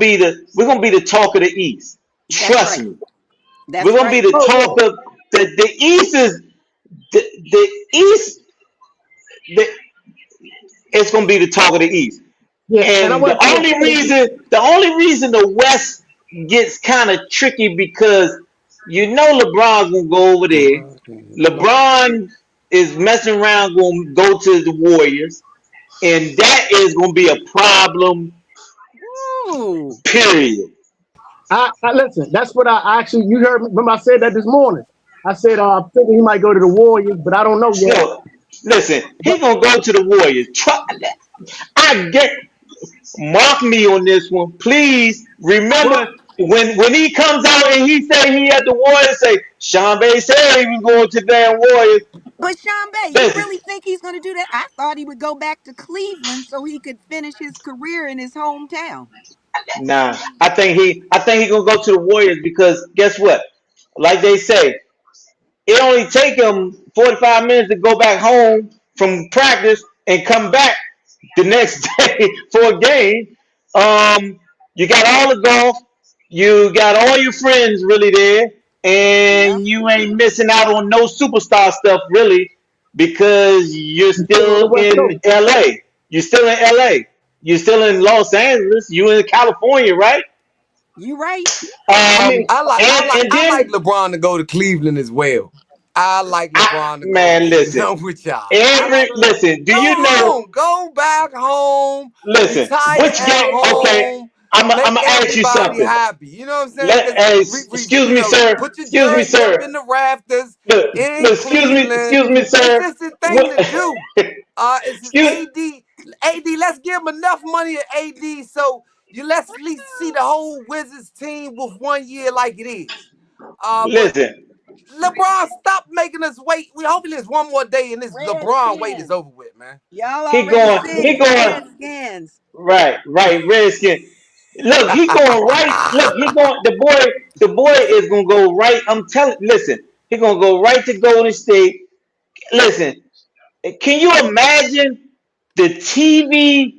be the talk of the East. That's Trust right. me. That's We're gonna be right. the Oh, talk of the East is the East the, it's gonna be the talk of the East. yeah. And I And want the only reason the West gets kind of tricky because you know LeBron's gonna go over there. LeBron is messing around, going to go to the Warriors, and that is going to be a problem. Ooh. Period. I listen. That's what I actually. You heard me. Remember, I said that this morning. I said I'm thinking he might go to the Warriors, but I don't know yet. So, listen, he's gonna go to the Warriors. I get mark me on this one, please. Remember when he comes out and he say he at the Warriors, say Sean Bay said he was going to the damn Warriors. But Sean Bay, you Listen, really think he's going to do that? I thought he would go back to Cleveland so he could finish his career in his hometown. nah, I think he gonna go to the Warriors because guess what? Like they say, it only take him 45 minutes to go back home from practice and come back the next day for a game. You got all the golf, you got all your friends really there, Yeah. and you ain't missing out on no superstar stuff really because you're On the still West in Coast. LA. You're still in LA. You're still in Los Angeles. You in California, right? You right. I mean, I And like then LeBron to go to Cleveland as well. I like LeBron to go Man, again. listen. I'm with y'all. I like Listen, do go you know? home, go back home, Listen, retire which at game? Okay, home, I'm make gonna ask you everybody something. happy. You know what I'm saying? Because Excuse me, sir. put your Excuse me, jersey up sir. in the rafters Look, in Cleveland. excuse me, It's sir. just a thing What? to do. It's just excuse. AD. AD, let's give him enough money at AD so let's at least see the whole Wizards team with 1 year like it is. But Listen, LeBron, stop making us wait. We hopefully it's one more day and this LeBron wait is Redskins. over with, man. Y'all he already going. said He it. going. Redskins. Right, Redskin. Look, he going right. Look, he going. The boy is gonna go right. I'm telling. Listen, he gonna go right to Golden State. Listen, can you imagine the TV?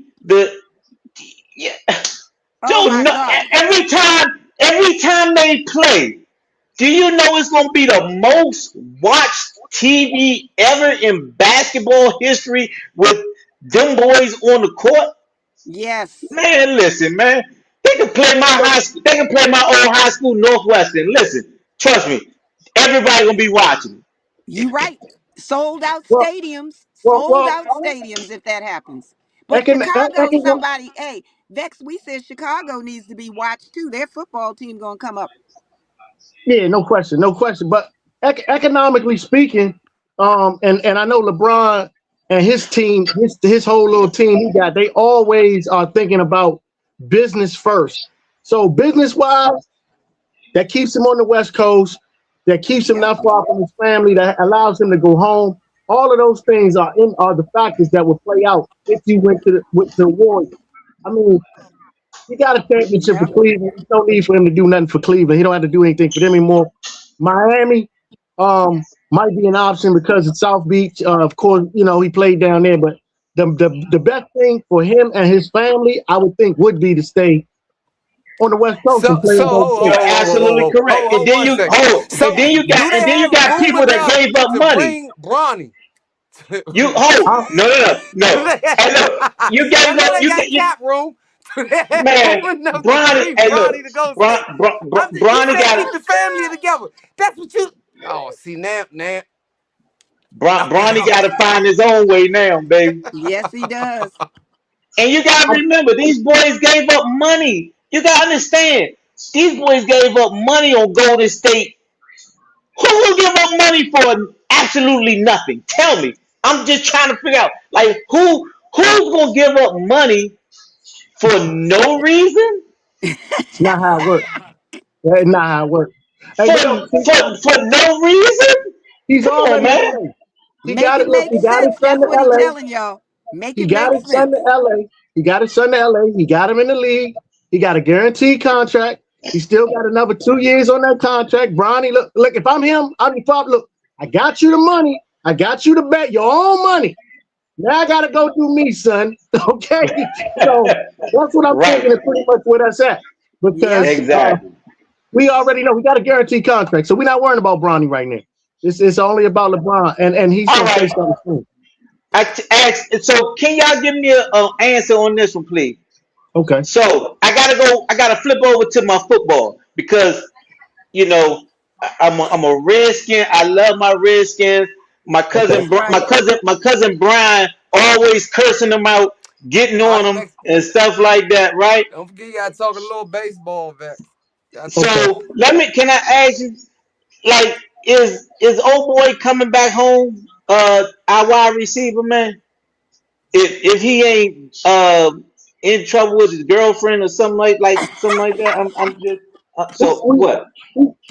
Yeah, Oh Joe. my No, God. every time they play, do you know it's gonna be the most watched TV ever in basketball history with them boys on the court? Yes. Man, listen, man. They can play my high school. They can play my old high school Northwestern. Listen, trust me. Everybody gonna be watching. You right. Sold out Well, stadiums. well, Sold well. out stadiums if that happens. But Econ- Chicago, econ- somebody, hey, Vex, we said Chicago needs to be watched too. Their football team gonna come up. Yeah, no question, no question. But economically speaking, and I know LeBron and his team, his whole little team he got, they always are thinking about business first. So business wise, that keeps him on the West Coast, that keeps him Yep. not far from his family, that allows him to go home. All of those things are the factors that will play out if you went to the Warriors. I mean, he got a championship for Yep. Cleveland. There's no need for him to do nothing for Cleveland. He don't have to do anything for them anymore. Miami might be an option because it's South Beach. Of course, he played down there, but the best thing for him and his family, I would think, would be to stay on the West Coast and play in Golden You're State. absolutely correct. And then One you second. So do they and then you have got room people that enough gave up to money. bring Bronny? You I, no. Hey, look, you I gave know up. they got cap room. Do they have Man, room enough to Bronny. bring Hey, look, Bronny to go state? You Bronny said got keep the family together. That's what you. Oh, see now. Bronny got to find his own way now, baby. Yes, he does. And you got to remember, these boys gave up money. You got to understand, these boys gave up money on Golden State. Who will give up money for absolutely nothing? Tell me. I'm just trying to figure out, like, who's gonna give up money for no reason? it's not how it works. That's not how it works. Hey, For yo, see, for no reason? he's Come on, already in man. LA. He Make got it it. Look, make he got his sense. son That's to what he LA. telling y'all. Make He it got make his son to sense. LA. He got his son to LA. He got him in the league. He got a guaranteed contract. He still got another 2 years on that contract. Bronny, look, if I'm him, I'd be probably, look, I got you the money. I got you to bet your own money. Now I gotta go do me, son. Okay. So that's what I'm Right. thinking is pretty much where that's at. Yep. Because Exactly. we already know we got a guaranteed contract. So we're not worrying about Bronny right now. It's only about LeBron. And he's All gonna say right. something soon. So can y'all give me an answer on this one, please? Okay. So I gotta go. I gotta flip over to my football because you know I'm a Redskin. I love my Redskins. Okay. That's right. My cousin Brian always cursing them out, getting All on right, them Vex. and stuff like that, right? Don't forget you gotta talk a little baseball, Vex. Gotta talk. Okay. So can I ask you, like, is old boy coming back home? Our wide receiver, man. If he ain't in trouble with his girlfriend or something like that, I'm just Who, so who, what?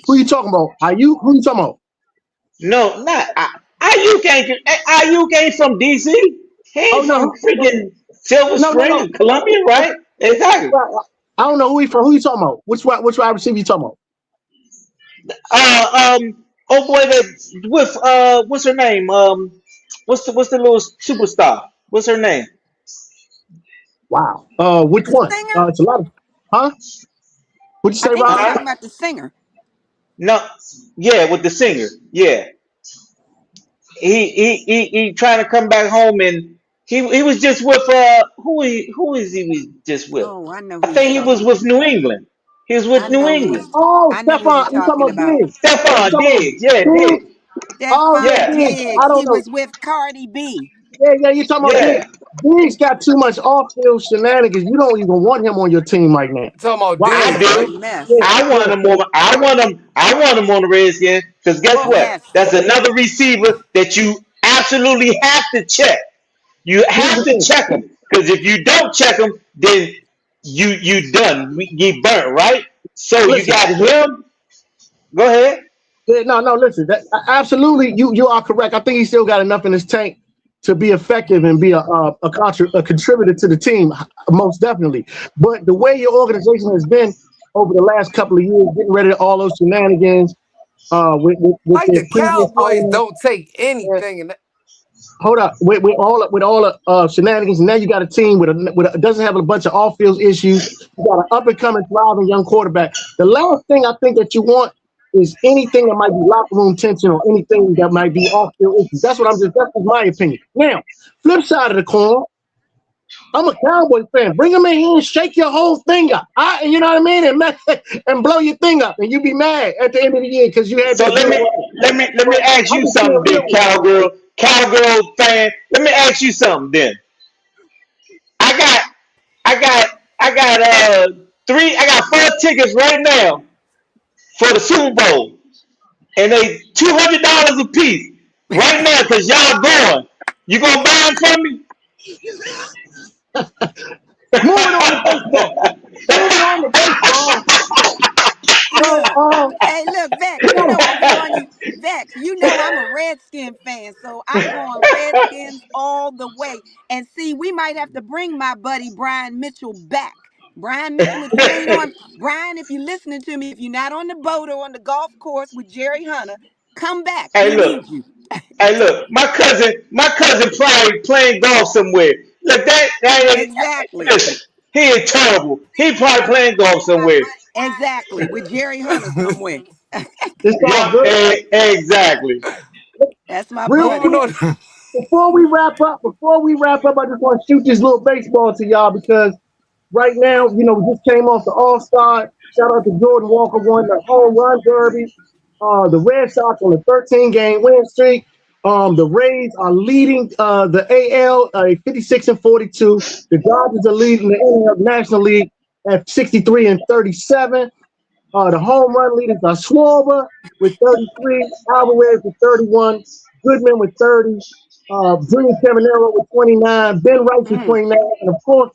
who you talking about? Are you? Who you talking about? No, not Ayuk ain't from DC. He Oh ain't from no, freaking Silver no. Spring, Columbia, right? Exactly. I don't know who he from. Who you talking about? Which wide receiver you talking about? Oh boy, that with what's her name? What's the little superstar? What's her name? Wow. Which The one? singer? It's a lot of. Huh? What'd you I say, think he's Rob? Huh? talking about the singer. No, yeah, with the singer. Yeah, he trying to come back home and he was just with who is he was just with? Oh, I know I who he's think he was talking with about. New England. He was I with New know who England. he's Oh, I know who you're Stephon. You talking talking about about. Diggs? You Stephon talking about Diggs. Yeah, Diggs? Diggs. That Oh yeah, fine Yeah, Diggs. Diggs. I don't He know. was with Cardi B. Yeah, you talking about Diggs? yeah. Diggs got too much off-field shenanigans. You don't even want him on your team right now. Talking about Why? I Diggs, He's a right? do. mess. Yeah, I yeah. want him on. I want him. I want him on the Redskins because guess Well, what? Yes. That's another receiver that you absolutely have to check. You here's have the to thing. check him because if you don't check him, then you done. You burnt, right? So you Listen, got him. Go ahead. yeah, no. Listen, absolutely, you are correct. I think he still got enough in his tank to be effective and be a contributor to the team, most definitely. But the way your organization has been over the last couple of years, getting rid of all those shenanigans, with Like their the previous Cowboys owner, don't take and anything. And hold up, with all the shenanigans, and now you got a team doesn't have a bunch of off field issues. You got an up and coming, thriving young quarterback. The last thing I think that you want is anything that might be locker room tension or anything that might be off field issues. That's just my opinion. Now, flip side of the coin, I'm a Cowboys fan. Bring them in here and shake your whole thing up. You know what I mean? And blow your thing up, and you be mad at the end of the year because you had So that let good me run. let me But ask I'm you just being something, real big with you. cowgirl fan. Let me ask you something. Then I got I got three. I got four tickets right now for the Super Bowl, and they $200 a piece right now because y'all going. You gonna buy them for me? Moving on to baseball. Moving on to baseball. So, Look. Hey, look, Vex, we you got know I'm going you Vex, you know I'm a Redskin fan, so I'm going Redskins all the way. And see, we might have to bring my buddy Brian Mitchell back. Brian Mitchell, if you ain't on Brian, if you're listening to me, if you're not on the boat or on the golf course with Jerry Hunter, come back. Hey, We look. need you. Hey, look. My cousin probably playing golf somewhere. Look, Exactly. listen. He is terrible. He probably playing golf somewhere. Exactly. With Jerry Hunter somewhere. it's all Yup, good. exactly. That's my Real moving buddy. quick, on. before we wrap up, I just want to shoot this little baseball to y'all because right now, we just came off the All-Star. Shout out to Jordan Walker, won the home run derby. The Red Sox on a 13-game win streak. The Rays are leading the AL 56-42. The Dodgers are leading the NL National League at 63-37. The home run leaders are Schwarber with 33, Alvarez with 31, Goodman with 30, Drew Caminero with 29, Ben Rice with Mm, 29, and of course,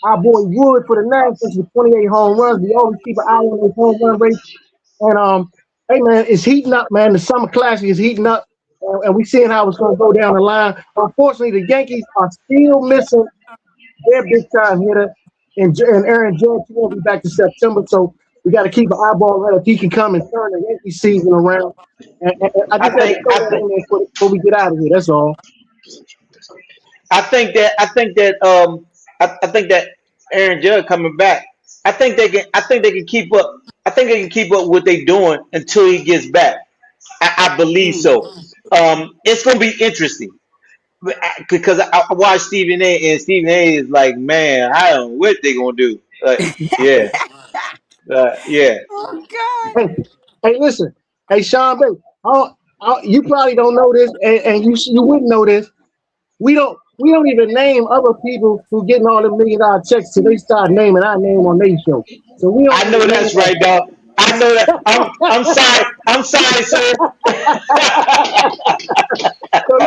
our boy Wood for the Nationals with 28 home runs. We always keep an eye on his home run rate. And hey man, it's heating up, man. The Summer Classic is heating up, and we seeing how it's going to go down the line. Unfortunately, the Yankees are still missing their big time hitter, and Aaron Judge. He won't be back to September, so we got to keep an eyeball on if he can come and turn the Yankee season around. And I I just had to think throw I that think in there before we get out of here. That's all. I think that Aaron Judge coming back. I think they can keep up. I think they can keep up what they doing until he gets back. I believe mm. so. It's gonna be interesting because I watched Stephen A. and Stephen A. is like, man, I don't know what they gonna do. Yeah, yeah. Oh God. Hey, hey, listen. Hey, Sean Bay. You probably don't know this, and you wouldn't know this. We don't even name other people who getting all the $1 million checks till they start naming our name on their show. So we don't I know even name that's right, dog. I know that. I'm sorry. I'm sorry, sir. So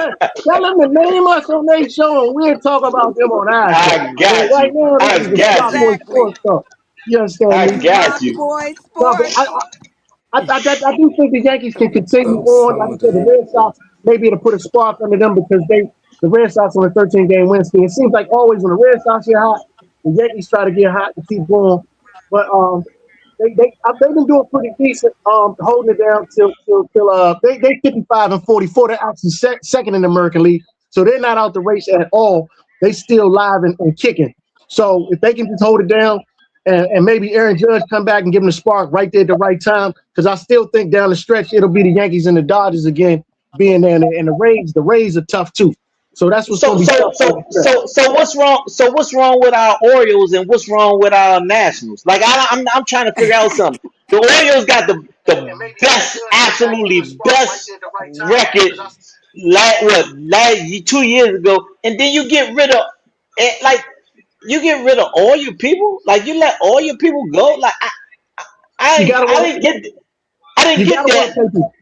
tell them to name us on their show and we'll talk about them on our show. I But got right you. now, this I is the got you. BlockBoy Exactly. Sports Talk. You understand I me? got Block you. Boy No, but Sports. I do think the Yankees can continue Oh, on. Like I some of said, the that. Red Sox maybe to put a spark under them because the Red Sox on a 13-game win streak. It seems like always when the Red Sox get hot, the Yankees try to get hot to keep going. But they've been doing pretty decent, holding it down till they 55-44. They're actually second in the American League, so they're not out the race at all. They still live and kicking. So if they can just hold it down, and maybe Aaron Judge come back and give them the spark right there at the right time, because I still think down the stretch it'll be the Yankees and the Dodgers again being there, and the Rays are tough too. So that's what's going So to be so tough down the so stretch. so what's wrong? What's wrong with our Orioles and what's wrong with our Nationals? Like I'm trying to figure out something. The Orioles got the best, absolutely best record. Like 2 years ago, and then you get rid of like you get rid of all your people. Like you let all your people go. Like You gotta I want didn't get I didn't you get gotta want that. to pay people.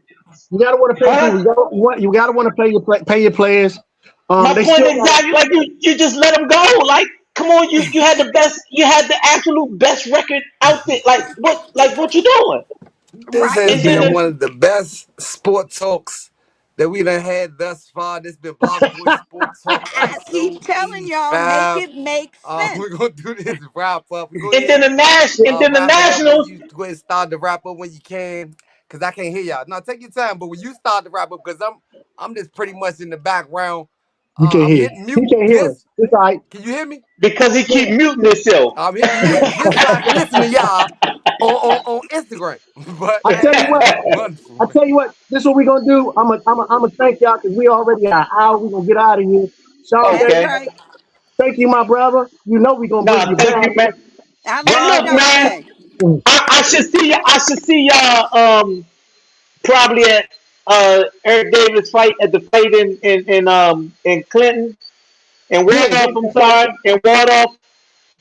You gotta want to pay people. Huh? You gotta want to pay your players. My They point still got exactly. Like you just let them go. Like come on, you had the best. You had the absolute best record out there. Like what you doing? This Right. has And then been the, one of the best sport talks that we done had thus far. This been Block Boy Sport Talk I keep episode telling y'all, make 85. it make sense. We're gonna do this wrap up. We go and ahead then the Nash and then the wrap it up when Nationals. you go ahead and start the wrap up when you can, cause I can't hear y'all. Now take your time, but when you start the wrap up, cause I'm just pretty much in the background. you can't I'm hear. hitting He mute can't hear just. us. It's all right. Can you hear me? Because he keep muting himself. I'm hitting mute just so I can listen to y'all on Instagram. But I tell you what. wonderful, I man. tell you what. This is what we're gonna do. I'm gonna thank y'all because we already are an hour. We're gonna get out of here. Sean That's Bay, Okay. right. thank you, my brother. You know we're gonna bring Nah, you thank back. you, man. I And love look, Roslyn, Sean man, Bay. I should see you. I should see y'all probably at Eric Davis fight at the fight in Clinton and yeah, Waldorf. I'm sorry, in Waldorf.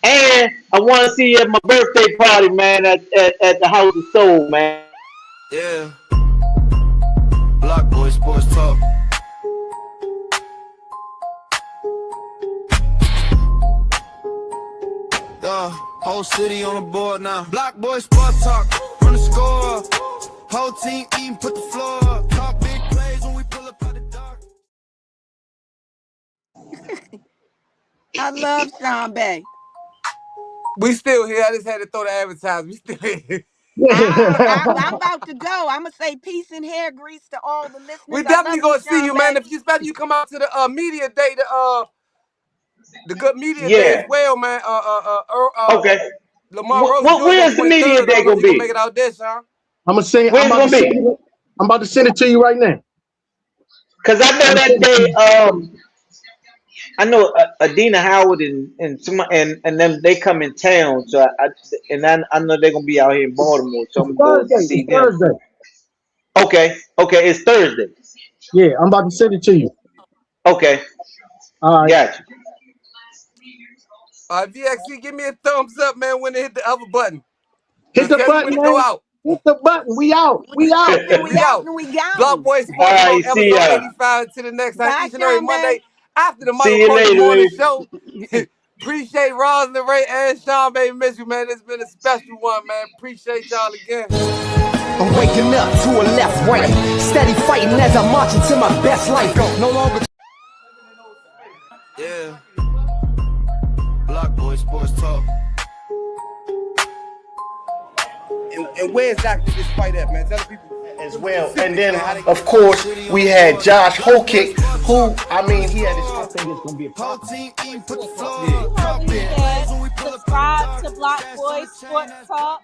And I want to see you at my birthday party, man, at the House of Soul, man. Yeah. BlockBoy SportsTalk. Whole city on the board now. BlockBoy SportsTalk. Run the score up. Whole team eating, put the floor up. Talk big plays when we pull up out the dark. I love Sean Bay. We still here. I just had to throw the advertisement. We still here. I'm about to go. I'm gonna say peace and hair grease to all the listeners. We I definitely love you, gonna see Sean you, man. Bay. If you especially you come out to the media day, the good media day as Yeah. well, man. Okay. Lamar Rose is yours on Where's the media 23rd. I day don't know if gonna you're gonna make be? it out there, Sean. I'm gonna say Where's it gonna be? I'm about to send it to you right now. Cause I know I'm that sending it to day. you. I know Adina Howard and them they come in town, so I know they're gonna be out here in Baltimore, so It's I'm gonna go Thursday. see It's them. Thursday. Okay, it's Thursday. Yeah, I'm about to send it to you. Okay, All right. gotcha. VXC, give me a thumbs up, man, when they hit the other button. Hit the Tell me button, when to go man. out. Hit the button. We out. We We out. up and we We out out. and we Block gone. Boy All Sports Talk, right, see episode ya. 85 to the next time, Bye, each and every Sean Bay. Monday after the Michael See you Courtney later, Morning baby. Show. Appreciate Rosalyn Ray and Sean Bay Mitchell, man. It's been a special one, man. Appreciate y'all again. I'm waking up to a left, right, steady fighting as I march into my best life. No longer. Yeah. BlockBoy SportsTalk. And where exactly this fight at, man? Tell the people. As well. And then, of course, we had Josh Hokick, who, I mean, he had his. I think it's going to be a Whole problem. team eating, put the floor up. Talk Probably big plays when we pull up out the subscribe dark. to Block Boy Sports Talk.